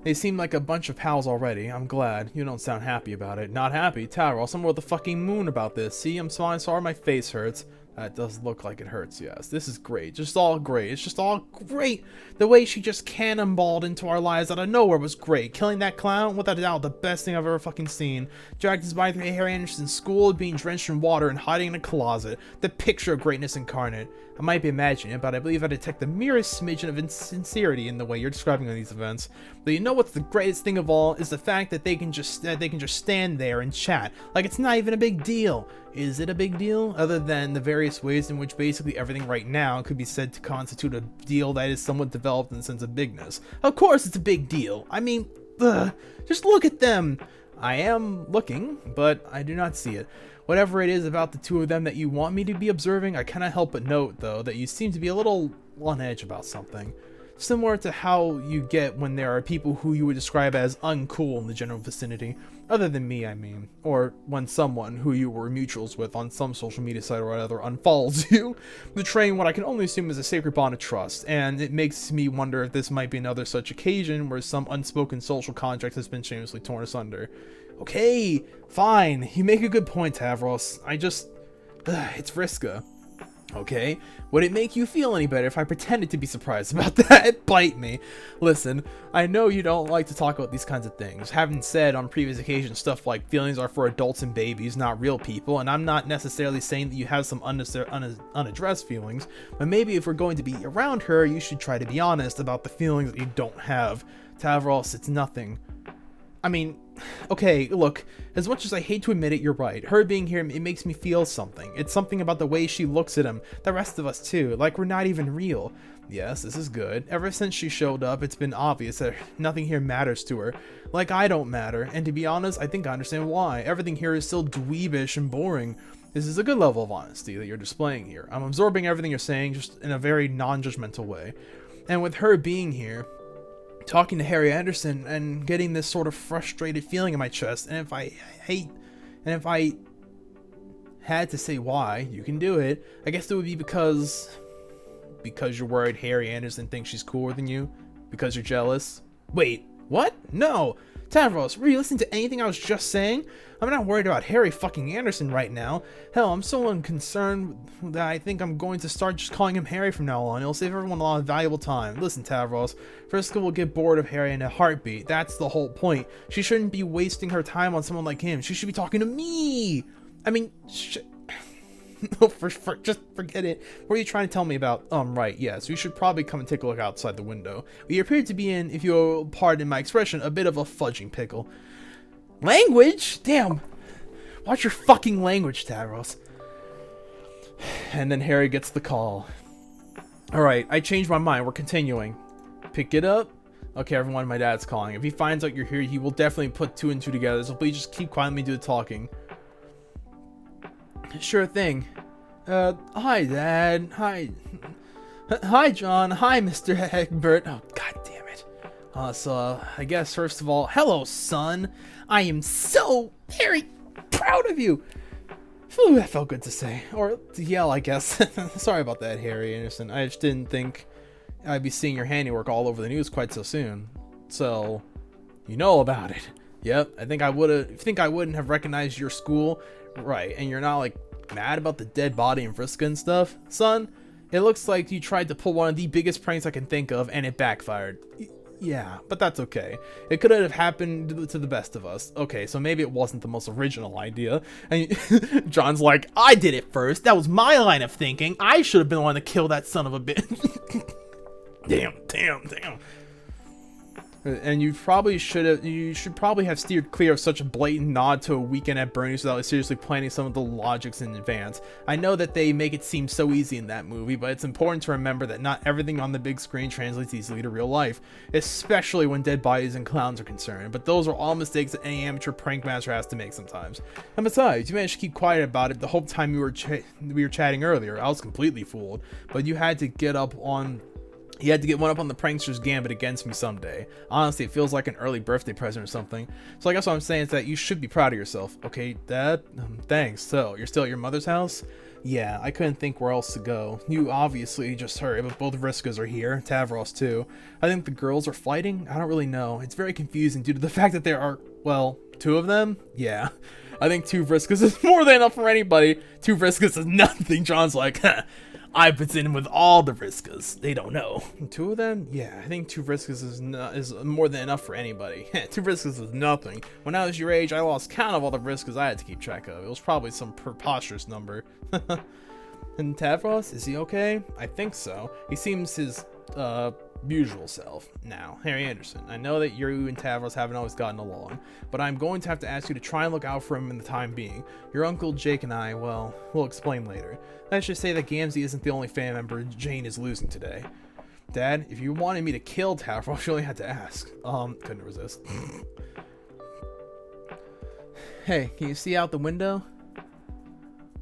They seem like a bunch of pals already. I'm glad. You don't sound happy about it. Not happy? Tavros, I'm over the fucking moon about this. See, I'm sorry my face hurts. That does look like it hurts, yes. This is great. Just all great. It's just all great. The way she just cannonballed into our lives out of nowhere was great. Killing that clown, without a doubt, the best thing I've ever fucking seen. Dragged his body through Harry Anderson's school, being drenched in water and hiding in a closet. The picture of greatness incarnate. I might be imagining it, but I believe I detect the merest smidgen of insincerity in the way you're describing these events. But you know what's the greatest thing of all is the fact that they can just stand there and chat like it's not even a big deal. Is it a big deal? Other than the various ways in which basically everything right now could be said to constitute a deal that is somewhat developed in the sense of bigness. Of course it's a big deal. I mean, just look at them. I am looking, but I do not see it. Whatever it is about the two of them that you want me to be observing, I cannot help but note, though, that you seem to be a little on edge about something. Similar to how you get when there are people who you would describe as uncool in the general vicinity. Other than me, I mean. Or when someone who you were mutuals with on some social media site or other unfollows you, betraying what I can only assume is a sacred bond of trust. And it makes me wonder if this might be another such occasion where some unspoken social contract has been shamelessly torn asunder. Okay, fine. You make a good point, Tavros. It's Vriska. Okay, would it make you feel any better if I pretended to be surprised about that? Bite me. Listen, I know you don't like to talk about these kinds of things. Having said on previous occasions stuff like feelings are for adults and babies, not real people, and I'm not necessarily saying that you have some unaddressed feelings, but maybe if we're going to be around her, you should try to be honest about the feelings that you don't have. Tavros, it's nothing. I mean, okay, look, as much as I hate to admit it, you're right. Her being here, it makes me feel something. It's something about the way she looks at him, the rest of us too, like we're not even real. Yes, this is good. Ever since she showed up, it's been obvious that nothing here matters to her. Like I don't matter, and to be honest, I think I understand why. Everything here is still dweebish and boring. This is a good level of honesty that you're displaying here. I'm absorbing everything you're saying just in a very non-judgmental way. And with her being here, talking to Harry Anderson and getting this sort of frustrated feeling in my chest, and if I had to say why, you can do it. I guess it would be because you're worried Harry Anderson thinks she's cooler than you, because you're jealous. Wait, what? No, Tavros, were you listening to anything I was just saying? I'm not worried about Harry fucking Anderson right now. Hell, I'm so unconcerned that I think I'm going to start just calling him Harry from now on. It'll save everyone a lot of valuable time. Listen, Tavros, Vriska will get bored of Harry in a heartbeat. That's the whole point. She shouldn't be wasting her time on someone like him. She should be talking to me. I mean, no, just forget it. What are you trying to tell me about? Right, yes, we should probably come and take a look outside the window. We appear to be in, if you'll pardon my expression, a bit of a fudging pickle. Language? Damn. Watch your fucking language, Tavros. And then Harry gets the call. Alright, I changed my mind. We're continuing. Pick it up. Okay, everyone, my dad's calling. If he finds out you're here, he will definitely put 2 and 2 together, so please just keep quiet and let me do the talking. Sure thing. Hi, Dad. Hi. Hi, John. Hi, Mr. Egbert. Oh, god damn it. So, I guess, first of all, hello, son. I am so very proud of you. Phew, that felt good to say. Or to yell, I guess. Sorry about that, Harry Anderson. I just didn't think I'd be seeing your handiwork all over the news quite so soon. So, you know about it. Yep, I think I wouldn't have recognized your school. Right, and you're not, like, mad about the dead body in Vriska and stuff? Son, it looks like you tried to pull one of the biggest pranks I can think of, and it backfired. Yeah, but that's okay. It could have happened to the best of us. Okay, so maybe it wasn't the most original idea. And John's like, I did it first. That was my line of thinking. I should have been the one to kill that son of a bitch. Damn. And you should probably have steered clear of such a blatant nod to a weekend at Bernie's without seriously planning some of the logics in advance. I know that they make it seem so easy in that movie, but it's important to remember that not everything on the big screen translates easily to real life, especially when dead bodies and clowns are concerned. But those are all mistakes that any amateur prank master has to make sometimes. And besides, you managed to keep quiet about it the whole time we were chatting earlier. I was completely fooled, but you had to get one up on the prankster's gambit against me someday. Honestly, it feels like an early birthday present or something. So I guess what I'm saying is that you should be proud of yourself. Okay, Dad? Thanks. So, you're still at your mother's house? Yeah, I couldn't think where else to go. You obviously just heard, but both Vriskas are here. Tavros, too. I think the girls are fighting? I don't really know. It's very confusing due to the fact that there are, well, 2 of them? Yeah. I think 2 Vriskas is more than enough for anybody. 2 Vriskas is nothing. John's like, I've been sitting with all the Vriskas. They don't know. 2 of them? Yeah, I think 2 Vriskas is more than enough for anybody. 2 Vriskas is nothing. When I was your age, I lost count of all the Vriskas I had to keep track of. It was probably some preposterous number. And Tavros, is he okay? I think so. He seems his, usual self. Now, Harry Anderson, I know that you and Tavros haven't always gotten along, but I'm going to have to ask you to try and look out for him in the time being. Your uncle Jake and I, well, we'll explain later. Let's just say that Gamzee isn't the only family member Jane is losing today. Dad, if you wanted me to kill Tavros, you only had to ask. Couldn't resist. Hey, can you see out the window?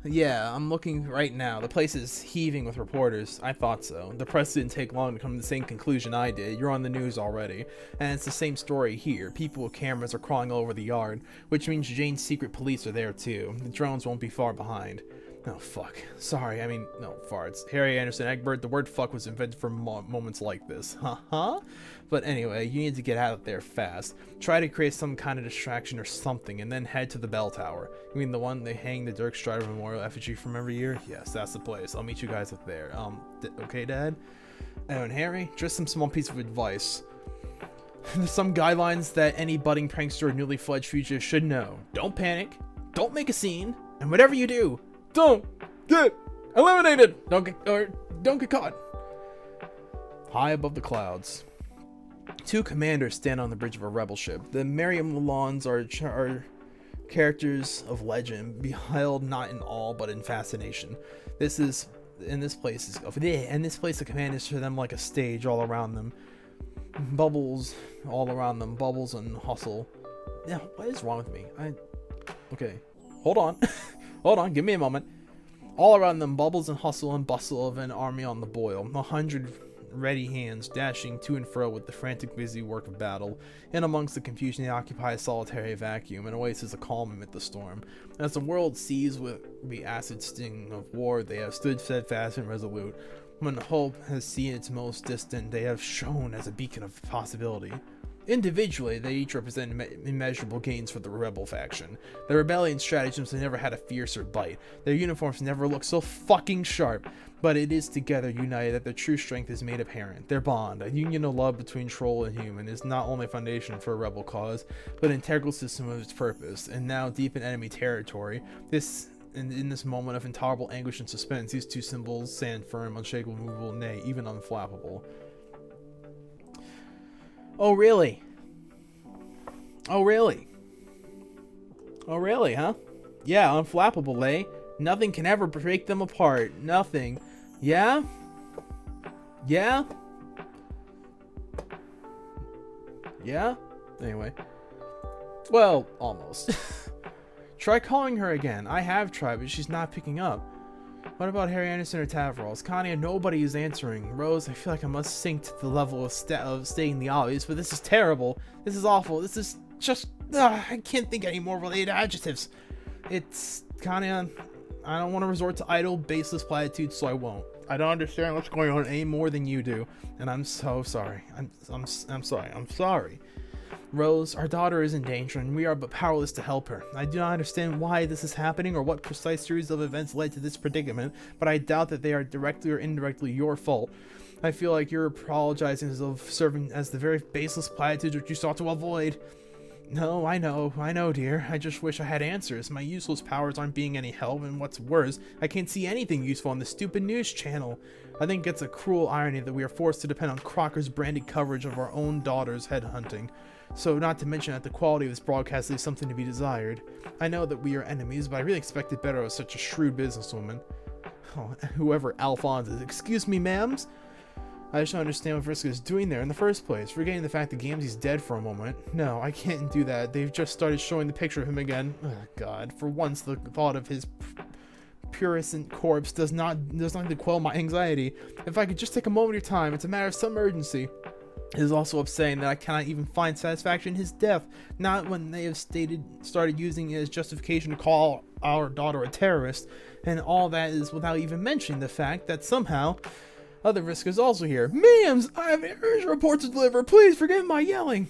Yeah, I'm looking right now. The place is heaving with reporters. I thought so. The press didn't take long to come to the same conclusion I did. You're on the news already. And it's the same story here. People with cameras are crawling all over the yard, which means Jane's secret police are there too. The drones won't be far behind. Oh, fuck. Sorry, I mean, no, farts. Harry Anderson Egbert, the word fuck was invented for moments like this. Huh? But anyway, you need to get out of there fast. Try to create some kind of distraction or something, and then head to the bell tower. You mean the one they hang the Dirk Strider Memorial effigy from every year? Yes, that's the place. I'll meet you guys up there. Okay, Dad? And Harry, just some small piece of advice. There's some guidelines that any budding prankster or newly fledged fugitive should know. Don't panic. Don't make a scene. And whatever you do, don't get eliminated. Don't get caught. High above the clouds, 2 commanders stand on the bridge of a rebel ship. The Merriam Lalons are characters of legend, beheld not in awe but in fascination. This place the commanders to them like a stage all around them. Bubbles all around them, bubbles and hustle. Yeah, what is wrong with me? Okay, hold on. Hold on, give me a moment. All around them, bubbles and hustle and bustle of an army on the boil. 100 ready hands dashing to and fro with the frantic busy work of battle. In amongst the confusion they occupy a solitary vacuum, and oasis a calm amid the storm. As the world seized with the acid sting of war, they have stood steadfast and resolute. When hope has seen its most distant, they have shone as a beacon of possibility. Individually, they each represent immeasurable gains for the rebel faction. Their rebellion stratagems have never had a fiercer bite. Their uniforms never looked so fucking sharp. But it is together united that their true strength is made apparent. Their bond, a union of love between troll and human, is not only a foundation for a rebel cause, but an integral system of its purpose. And now, deep in enemy territory, in this moment of intolerable anguish and suspense, these 2 symbols stand firm, unshakable, immovable, nay, even unflappable. Oh, really? Oh, really? Oh, really, huh? Yeah, unflappable, eh? Nothing can ever break them apart. Nothing. Yeah? Yeah? Yeah? Anyway. Well, almost. Try calling her again. I have tried, but she's not picking up. What about Harry Anderson or Tavros? Connie, nobody is answering. Rose, I feel like I must sink to the level of stating the obvious, but this is terrible. This is awful. This is just... I can't think any more related adjectives. It's... Connie, I don't want to resort to idle, baseless platitudes, so I won't. I don't understand what's going on any more than you do, and I'm so sorry. I'm sorry. I'm sorry. Rose, our daughter is in danger, and we are but powerless to help her. I do not understand why this is happening or what precise series of events led to this predicament, but I doubt that they are directly or indirectly your fault. I feel like you're apologizing as of serving as the very baseless platitudes which you sought to avoid. No, I know, dear. I just wish I had answers. My useless powers aren't being any help, and what's worse, I can't see anything useful on the stupid news channel. I think it's a cruel irony that we are forced to depend on Crocker's branded coverage of our own daughter's headhunting. So, not to mention that the quality of this broadcast leaves something to be desired. I know that we are enemies, but I really expected better of such a shrewd businesswoman. Oh, whoever Alphonse is. Excuse me, ma'ams? I just don't understand what Vriska is doing there in the first place. Forgetting the fact that Gamzee's dead for a moment. No, I can't do that. They've just started showing the picture of him again. Oh, God. For once, the thought of his purulent corpse does not quell my anxiety. If I could just take a moment of your time, it's a matter of some urgency. It is also upsetting that I cannot even find satisfaction in his death, not when they have started using it as justification to call our daughter a terrorist, and all that is without even mentioning the fact that somehow other Vriska is also here. Ma'ams, I have an urgent report to deliver. Please forgive my yelling.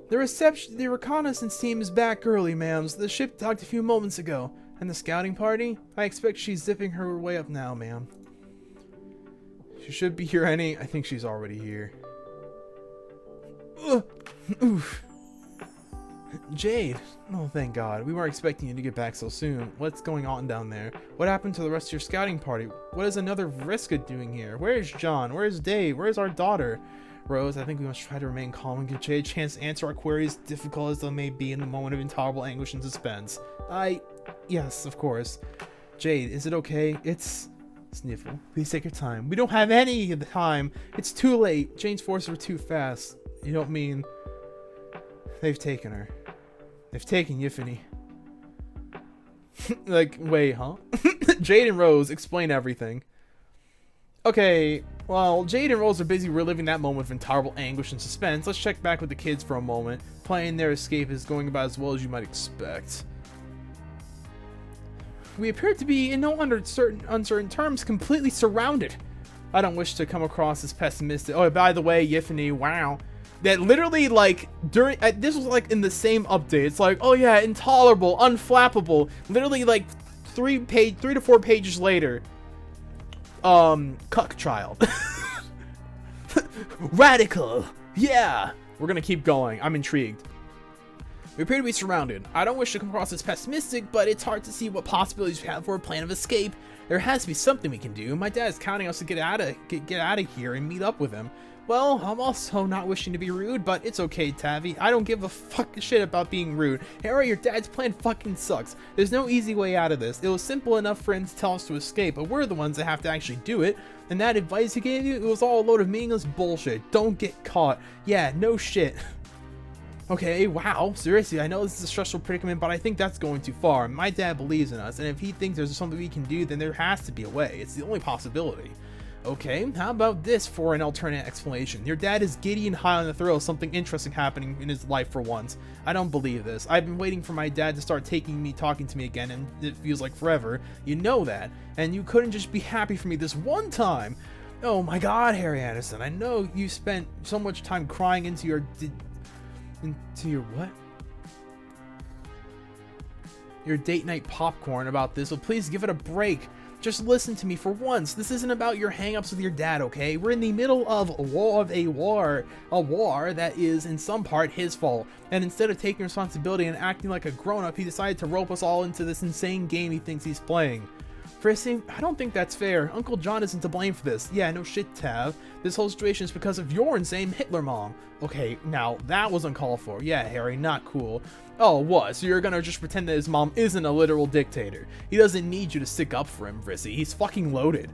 The reconnaissance team is back early, ma'ams. The ship docked a few moments ago. And the scouting party? I expect she's zipping her way up now, ma'am. She should be here I think she's already here. Oof. Jade. Oh, thank God. We weren't expecting you to get back so soon. What's going on down there? What happened to the rest of your scouting party? What is another Vriska doing here? Where's John? Where's Dave? Where's our daughter? Rose, I think we must try to remain calm and give Jade a chance to answer our queries, difficult as they may be in the moment of intolerable anguish and suspense. Yes, of course. Jade, is it okay? It's... Sniffle. Please take your time. We don't have any of the time. It's too late. Jane's forces were too fast. You don't mean... They've taken her. They've taken Yiffany. Like, wait, huh? Jade and Rose explain everything. Okay, well, Jade and Rose are busy reliving that moment of intolerable anguish and suspense. Let's check back with the kids for a moment. Planning their escape is going about as well as you might expect. We appear to be, in no uncertain terms, completely surrounded. I don't wish to come across as pessimistic. Oh, by the way, Yiffany, wow. That literally, like, this was, like, in the same update. It's like, oh yeah, intolerable, unflappable. Literally, like, 3 to 4 pages later. Cuck child. Radical. Yeah. We're gonna keep going. I'm intrigued. We appear to be surrounded. I don't wish to come across as pessimistic, but it's hard to see what possibilities we have for a plan of escape. There has to be something we can do. My dad's counting us to get out of here and meet up with him. Well, I'm also not wishing to be rude, but it's okay, Tavi. I don't give a fucking shit about being rude. Harry, your dad's plan fucking sucks. There's no easy way out of this. It was simple enough for him to tell us to escape, but we're the ones that have to actually do it. And that advice he gave you, it was all a load of meaningless bullshit. Don't get caught. Yeah, no shit. Okay, wow, seriously, I know this is a stressful predicament, but I think that's going too far. My dad believes in us, and if he thinks there's something we can do, then there has to be a way. It's the only possibility. Okay, how about this for an alternate explanation? Your dad is giddy and high on the thrill of something interesting happening in his life for once. I don't believe this. I've been waiting for my dad to start talking to me again, and it feels like forever. You know that, and you couldn't just be happy for me this one time. Oh my God, Harry Anderson, I know you spent so much time crying into your what? Your date night popcorn about this, so please give it a break. Just listen to me for once. This isn't about your hang-ups with your dad, okay? We're in the middle of a war that is in some part his fault. And instead of taking responsibility and acting like a grown-up, he decided to rope us all into this insane game he thinks he's playing. Vriska, I don't think that's fair. Uncle John isn't to blame for this. Yeah, no shit, Tav. This whole situation is because of your insane Hitler mom. Okay, now that was uncalled for. Yeah, Harry, not cool. Oh, what? So you're gonna just pretend that his mom isn't a literal dictator? He doesn't need you to stick up for him, Vriska. He's fucking loaded.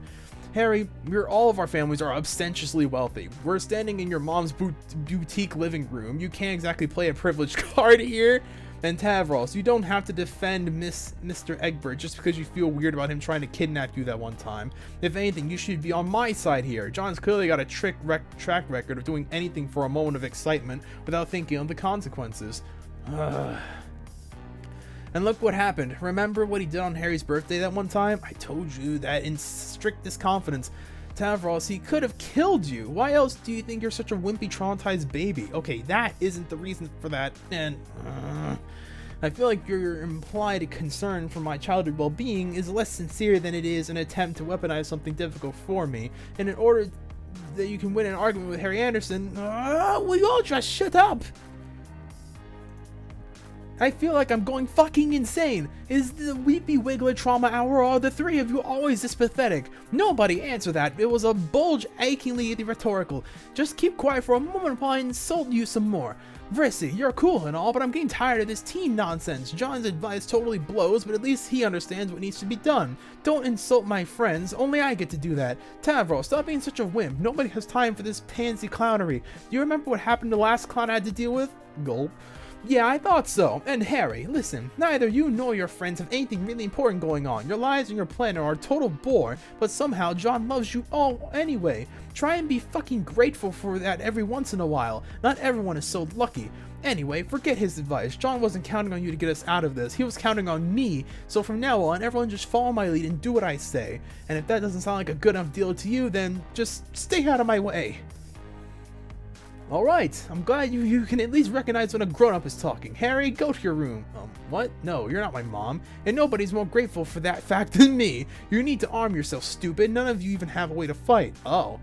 Harry, all of our families are obsceniously wealthy. We're standing in your mom's boutique living room. You can't exactly play a privileged card here. And Tavros, you don't have to defend Mr. Egbert just because you feel weird about him trying to kidnap you that one time. If anything, you should be on my side here. John's clearly got a track record of doing anything for a moment of excitement without thinking of the consequences. And look what happened. Remember what he did on Harry's birthday that one time? I told you that in strictest confidence. Tavros, he could have killed you. Why else do you think you're such a wimpy, traumatized baby? Okay, that isn't the reason for that, and I feel like your implied concern for my childhood well-being is less sincere than it is an attempt to weaponize something difficult for me. And in order that you can win an argument with Harry Anderson, will you all just shut up? I feel like I'm going fucking insane. Is the Weepy Wiggler trauma hour, or are the three of you always this pathetic? Nobody answer that. It was a bulge achingly rhetorical. Just keep quiet for a moment while I insult you some more. Vriska, you're cool and all, but I'm getting tired of this teen nonsense. John's advice totally blows, but at least he understands what needs to be done. Don't insult my friends, only I get to do that. Tavros, stop being such a wimp. Nobody has time for this pansy clownery. Do you remember what happened to the last clown I had to deal with? Gulp. Yeah, I thought so. And Harry, listen, neither you nor your friends have anything really important going on. Your lives and your plan are a total bore, but somehow John loves you all anyway. Try and be fucking grateful for that every once in a while. Not everyone is so lucky. Anyway, forget his advice. John wasn't counting on you to get us out of this. He was counting on me. So from now on, everyone just follow my lead and do what I say. And if that doesn't sound like a good enough deal to you, then just stay out of my way. Alright, I'm glad you can at least recognize when a grown-up is talking. Harry, go to your room. What? No, you're not my mom. And nobody's more grateful for that fact than me. You need to arm yourself, stupid. None of you even have a way to fight. Oh.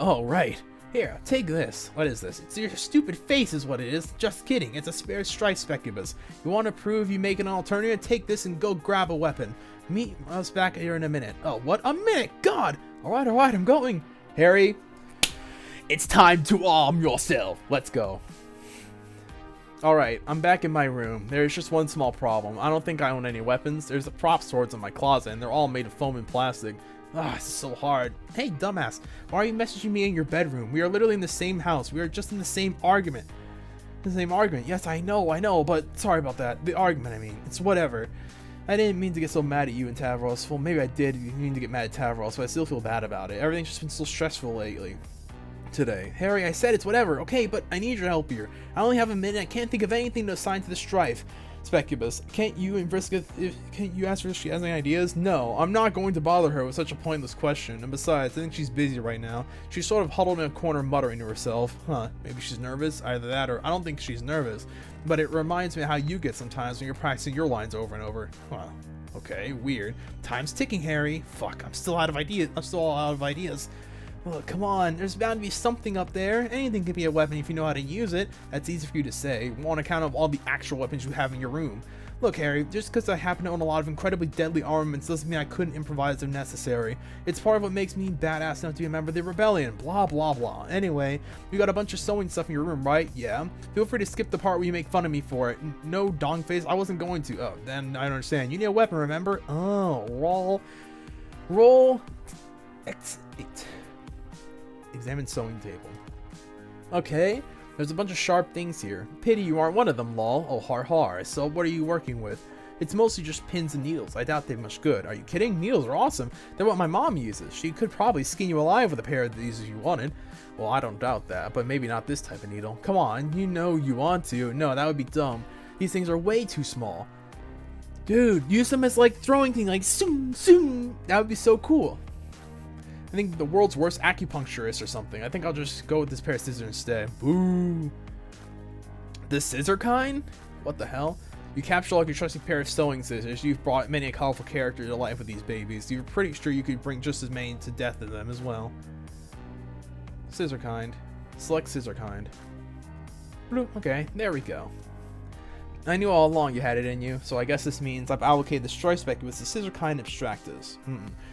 Oh, right. Here, take this. What is this? It's your stupid face is what it is. Just kidding. It's a spare strike, Specubus. You want to prove you make an alternative? Take this and go grab a weapon. Meet us back here in a minute. Oh, what? A minute? God! Alright, I'm going. Harry, it's time to arm yourself. Let's go. Alright, I'm back in my room. There's just one small problem. I don't think I own any weapons. There's the prop swords in my closet, and they're all made of foam and plastic. Ah, this is so hard. Hey, dumbass. Why are you messaging me in your bedroom? We are literally in the same house. We are just in the same argument. The same argument. Yes, I know, but sorry about that. The argument, I mean. It's whatever. I didn't mean to get so mad at you and Tavros. Well, maybe I did mean to get mad at Tavros, but I still feel bad about it. Everything's just been so stressful lately. Today. Harry, I said it's whatever, okay, but I need your help here. I only have a minute. I can't think of anything to assign to the strife. Specubus, can't you and Vriska, can't you ask her if she has any ideas? No, I'm not going to bother her with such a pointless question, and besides, I think she's busy right now. She's sort of huddled in a corner muttering to herself. Maybe she's nervous, either that or I don't think she's nervous, but it reminds me of how you get sometimes when you're practicing your lines over and over. Okay, weird. Time's ticking, Harry. Fuck, I'm still out of ideas. Look, come on, there's bound to be something up there. Anything can be a weapon if you know how to use it. That's easy for you to say, on account of all the actual weapons you have in your room. Look, Harry, just because I happen to own a lot of incredibly deadly armaments doesn't mean I couldn't improvise if necessary. It's part of what makes me badass enough to be a member of the rebellion, blah blah blah. Anyway, you got a bunch of sewing stuff in your room, right? Yeah. Feel free to skip the part where you make fun of me for it. No, dong face, I wasn't going to. Oh, then I don't understand. You need a weapon, remember? Oh, roll X8. Examine sewing table. Okay, there's a bunch of sharp things here. Pity you aren't one of them, lol. Oh, har. So what are you working with? It's mostly just pins and needles. I doubt they're much good. Are you kidding? Needles are awesome. They're what my mom uses. She could probably skin you alive with a pair of these if you wanted. Well, I don't doubt that, but maybe not this type of needle. Come on, you know you want to. No, that would be dumb. These things are way too small. Dude, use them as like throwing thing, like soon. That would be so cool. I think the world's worst acupuncturist or something. I think I'll just go with this pair of scissors instead. Boo. The scissor kind? What the hell? You capture like your trusty pair of sewing scissors. You've brought many a colorful character to life with these babies. You're pretty sure you could bring just as many to death in them as well. Scissor kind. Select scissor kind. Blue. Okay, there we go. I knew all along you had it in you, so I guess this means I've allocated the strike spec with the scissor kind abstractus.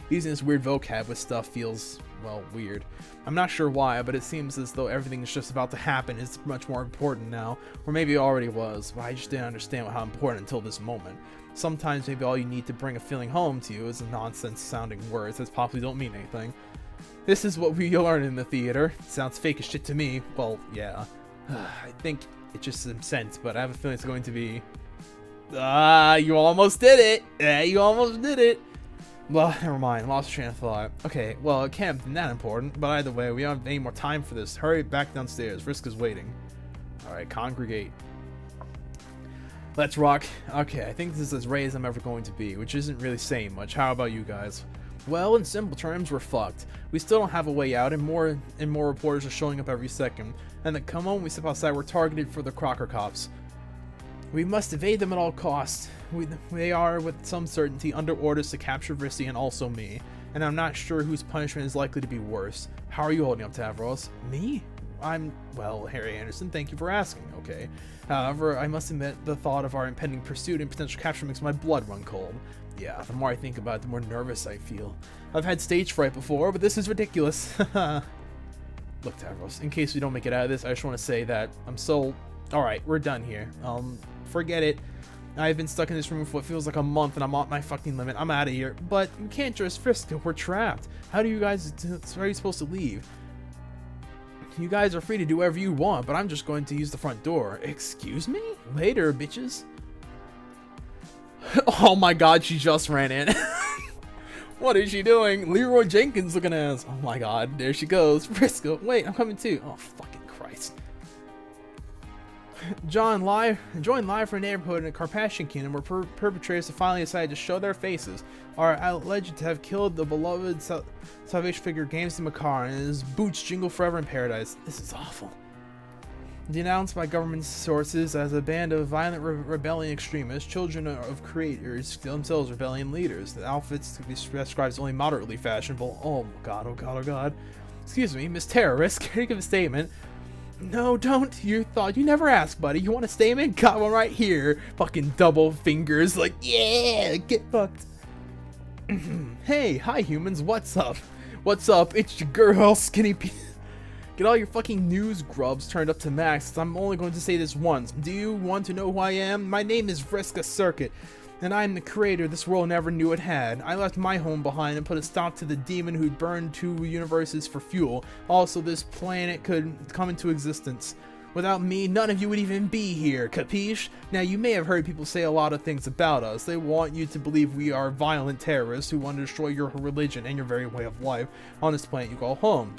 Using this weird vocab with stuff feels, well, weird. I'm not sure why, but it seems as though everything is just about to happen is much more important now. Or maybe it already was, but I just didn't understand how important until this moment. Sometimes maybe all you need to bring a feeling home to you is nonsense sounding words that possibly don't mean anything. This is what we learn in the theater. It sounds fake as shit to me. Well, yeah. I think it just some sense, but I have a feeling it's going to be... you almost did it! Yeah, you almost did it! Well, never mind. Lost train of thought. Okay, well, it can't be that important, but either way, we don't have any more time for this. Hurry back downstairs. Vriska's waiting. Alright, congregate. Let's rock. Okay, I think this is as ready as I'm ever going to be, which isn't really saying much. How about you guys? Well, in simple terms, we're fucked. We still don't have a way out, and more reporters are showing up every second. And the moment we step outside, we're targeted for the Crocker cops. We must evade them at all costs. They are, with some certainty, under orders to capture Vriska and also me. And I'm not sure whose punishment is likely to be worse. How are you holding up, Tavros? Me? Well, Harry Anderson, thank you for asking, okay. However, I must admit, the thought of our impending pursuit and potential capture makes my blood run cold. Yeah, the more I think about it, the more nervous I feel. I've had stage fright before, but this is ridiculous. Look, Tavros, in case we don't make it out of this, I just want to say that I'm so... Alright, we're done here. Forget it. I've been stuck in this room for what feels like a month, and I'm at my fucking limit. I'm out of here. But you can't just frisk it. We're trapped. How are you supposed to leave? You guys are free to do whatever you want, but I'm just going to use the front door. Excuse me? Later, bitches. Oh my god, she just ran in. What is she doing? Leroy Jenkins looking ass. Oh my god, there she goes. Vriska, wait, I'm coming too. Oh, fucking Christ. Join live for a neighborhood in the Carpathian Kingdom where perpetrators have finally decided to show their faces. Are alleged to have killed the beloved Salvation figure Gamesy Makar, and his boots jingle forever in paradise. This is awful. Denounced by government sources as a band of violent rebellion extremists, children of creators, themselves rebellion leaders. The outfits to be described as only moderately fashionable. Oh god, oh god, oh god. Excuse me, Miss Terrorist, can you give a statement? No, don't. You never asked, buddy. You want a statement? Got one right here. Fucking double fingers, like, yeah, get fucked. Hey, hi humans, what's up? What's up? It's your girl, Skinny P. Get all your fucking news grubs turned up to max. I'm only going to say this once. Do you want to know who I am? My name is Vriska Talks, and I'm the creator this world never knew it had. I left my home behind and put a stop to the demon who'd burned 2 universes for fuel. Also, this planet could come into existence. Without me, none of you would even be here, capiche? Now, you may have heard people say a lot of things about us. They want you to believe we are violent terrorists who want to destroy your religion and your very way of life on this planet you call home.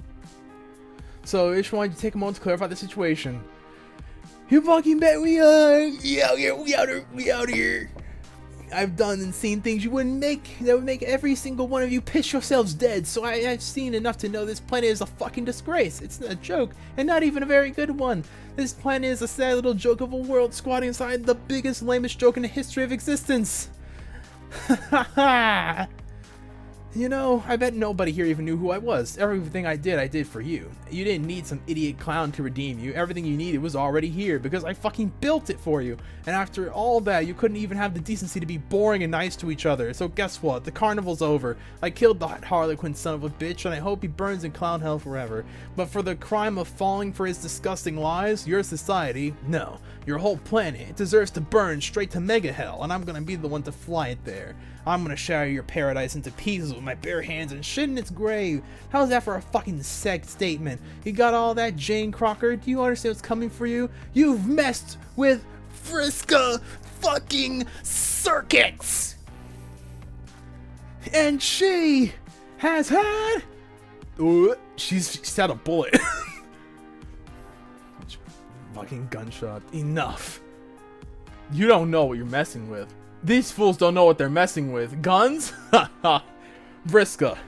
So, I just wanted to take a moment to clarify the situation. You fucking bet we are! We out here! I've done and seen things you wouldn't make, that would make every single one of you piss yourselves dead, so I've seen enough to know this planet is a fucking disgrace. It's a joke, and not even a very good one. This planet is a sad little joke of a world squatting inside the biggest, lamest joke in the history of existence. Ha ha ha! You know, I bet nobody here even knew who I was. Everything I did for you. You didn't need some idiot clown to redeem you. Everything you needed was already here because I fucking built it for you. And after all that, you couldn't even have the decency to be boring and nice to each other. So guess what? The carnival's over. I killed the Harlequin son of a bitch, and I hope he burns in clown hell forever. But for the crime of falling for his disgusting lies, your society, no. Your whole planet, it deserves to burn straight to mega hell, and I'm gonna be the one to fly it there. I'm gonna shatter your paradise into pieces with my bare hands and shit in its grave. How's that for a fucking sect statement? You got all that, Jane Crocker? Do you understand what's coming for you? You've messed with Vriska fucking circuits! And she has had... she's had a bullet. Fucking gunshot. Enough. You don't know what you're messing with. These fools don't know what they're messing with. Guns? Ha ha. Vriska.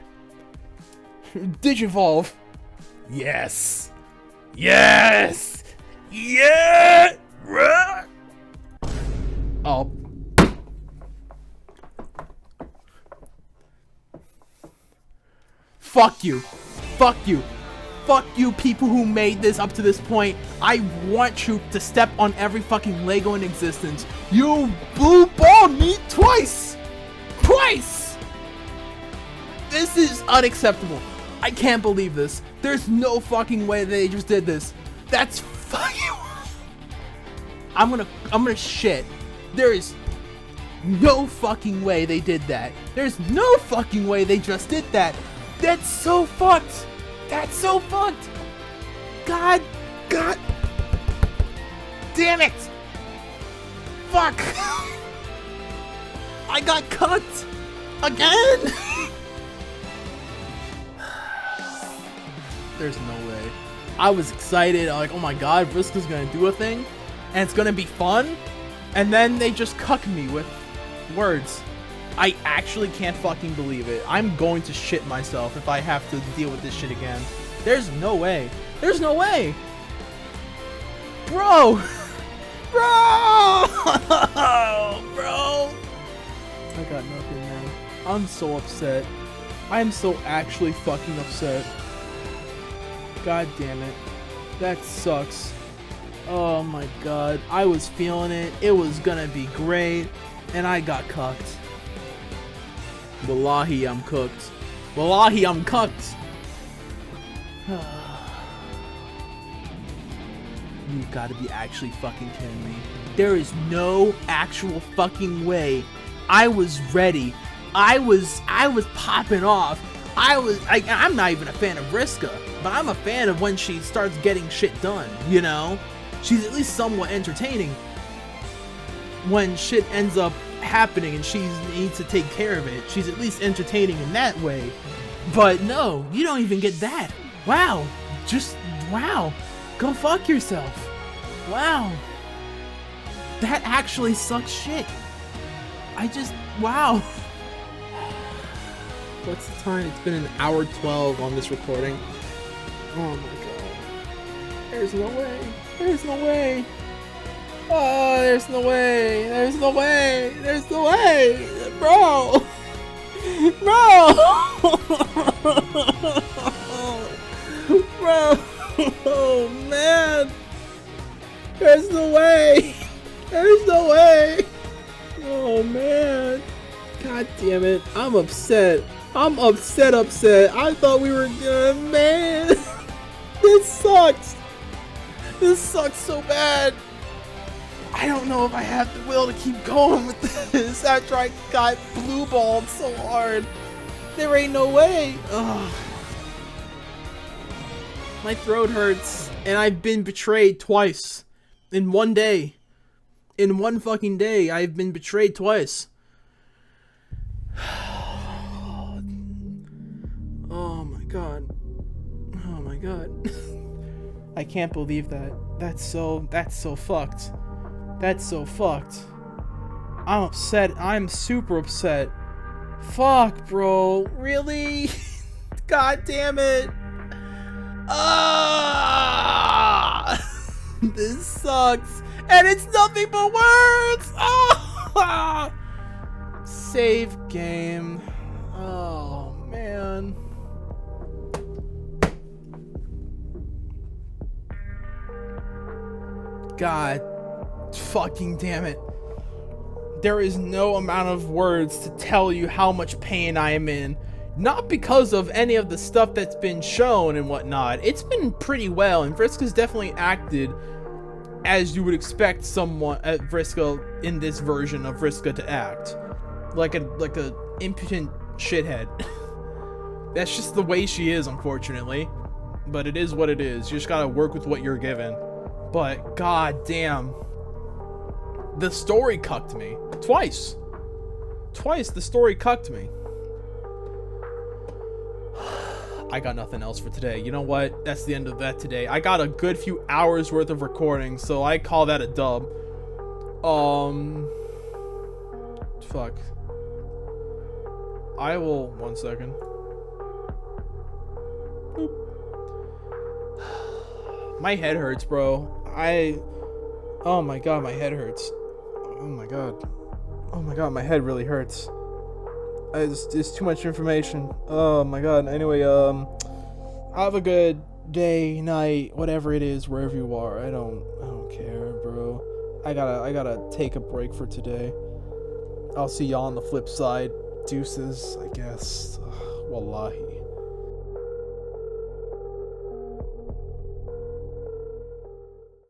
Digivolve. Yes. Yes. Yeah. Oh. Fuck you. Fuck you. fuck you people who made this up to this point. I want you to step on every fucking Lego in existence. You blue balled me twice! Twice! This is unacceptable. I can't believe this. There's no fucking way they just did this. That's fucking... I'm gonna shit. There is no fucking way they did that. There's no fucking way they just did that. That's so fucked. That's so fucked. God damn it. Fuck. I got cut again. There's no way. I was excited. I'm like, oh my god, Vriska's gonna do a thing and it's gonna be fun. And then they just cuck me with words. I actually can't fucking believe it. I'm going to shit myself if I have to deal with this shit again. There's no way. There's no way. Bro. Bro. Bro. I got nothing, man. I'm so upset. I'm so actually fucking upset. God damn it. That sucks. Oh my god. I was feeling it. It was gonna be great. And I got cucked. Wallahi, I'm cooked. Wallahi, I'm cooked. You gotta be actually fucking kidding me. There is no actual fucking way. I was ready. I was popping off. I'm not even a fan of Vriska, but I'm a fan of when she starts getting shit done, you know? She's at least somewhat entertaining when shit ends up happening and she needs to take care of it. She's at least entertaining in that way. But no, you don't even get that. Wow. Just, wow. Go fuck yourself. Wow. That actually sucks shit. Wow. What's the time? It's been an hour 12 on this recording. Oh my god. There's no way. There's no way. Oh, there's no way. There's no way. There's no way. Bro. Bro. Bro. Oh, man. There's no way. There's no way. Oh, man. God damn it. I'm upset. I'm upset. I thought we were good, man. This sucks. This sucks so bad. I don't know if I have the will to keep going with this after I got blue balled so hard. There ain't no way. Ugh. My throat hurts, and I've been betrayed twice. In one day. In one fucking day, I've been betrayed twice. Oh my god. Oh my god. I can't believe that. That's so fucked. That's so fucked. I'm upset. I'm super upset. Fuck, bro. Really? God damn it. This sucks. And it's nothing but words. Save game. Oh, man. God fucking damn it. There is no amount of words to tell you how much pain I am in. Not because of any of the stuff that's been shown and whatnot. It's been pretty well, and Vriska's definitely acted as you would expect someone at Vriska in this version of Vriska to act. Like a impudent shithead. That's just the way she is, unfortunately. But it is what it is. You just gotta work with what you're given. But god damn. The story cucked me. Twice. Twice the story cucked me. I got nothing else for today. You know what? That's the end of that today. I got a good few hours worth of recording, so I call that a dub. Fuck. I will... 1 second. Boop. My head hurts, bro. Oh my god, my head hurts. Oh my god. Oh my god, my head really hurts. It's too much information. Oh my god. Anyway, have a good day, night, whatever it is, wherever you are. I don't care, bro. I gotta take a break for today. I'll see y'all on the flip side. Deuces, I guess. Wallahi.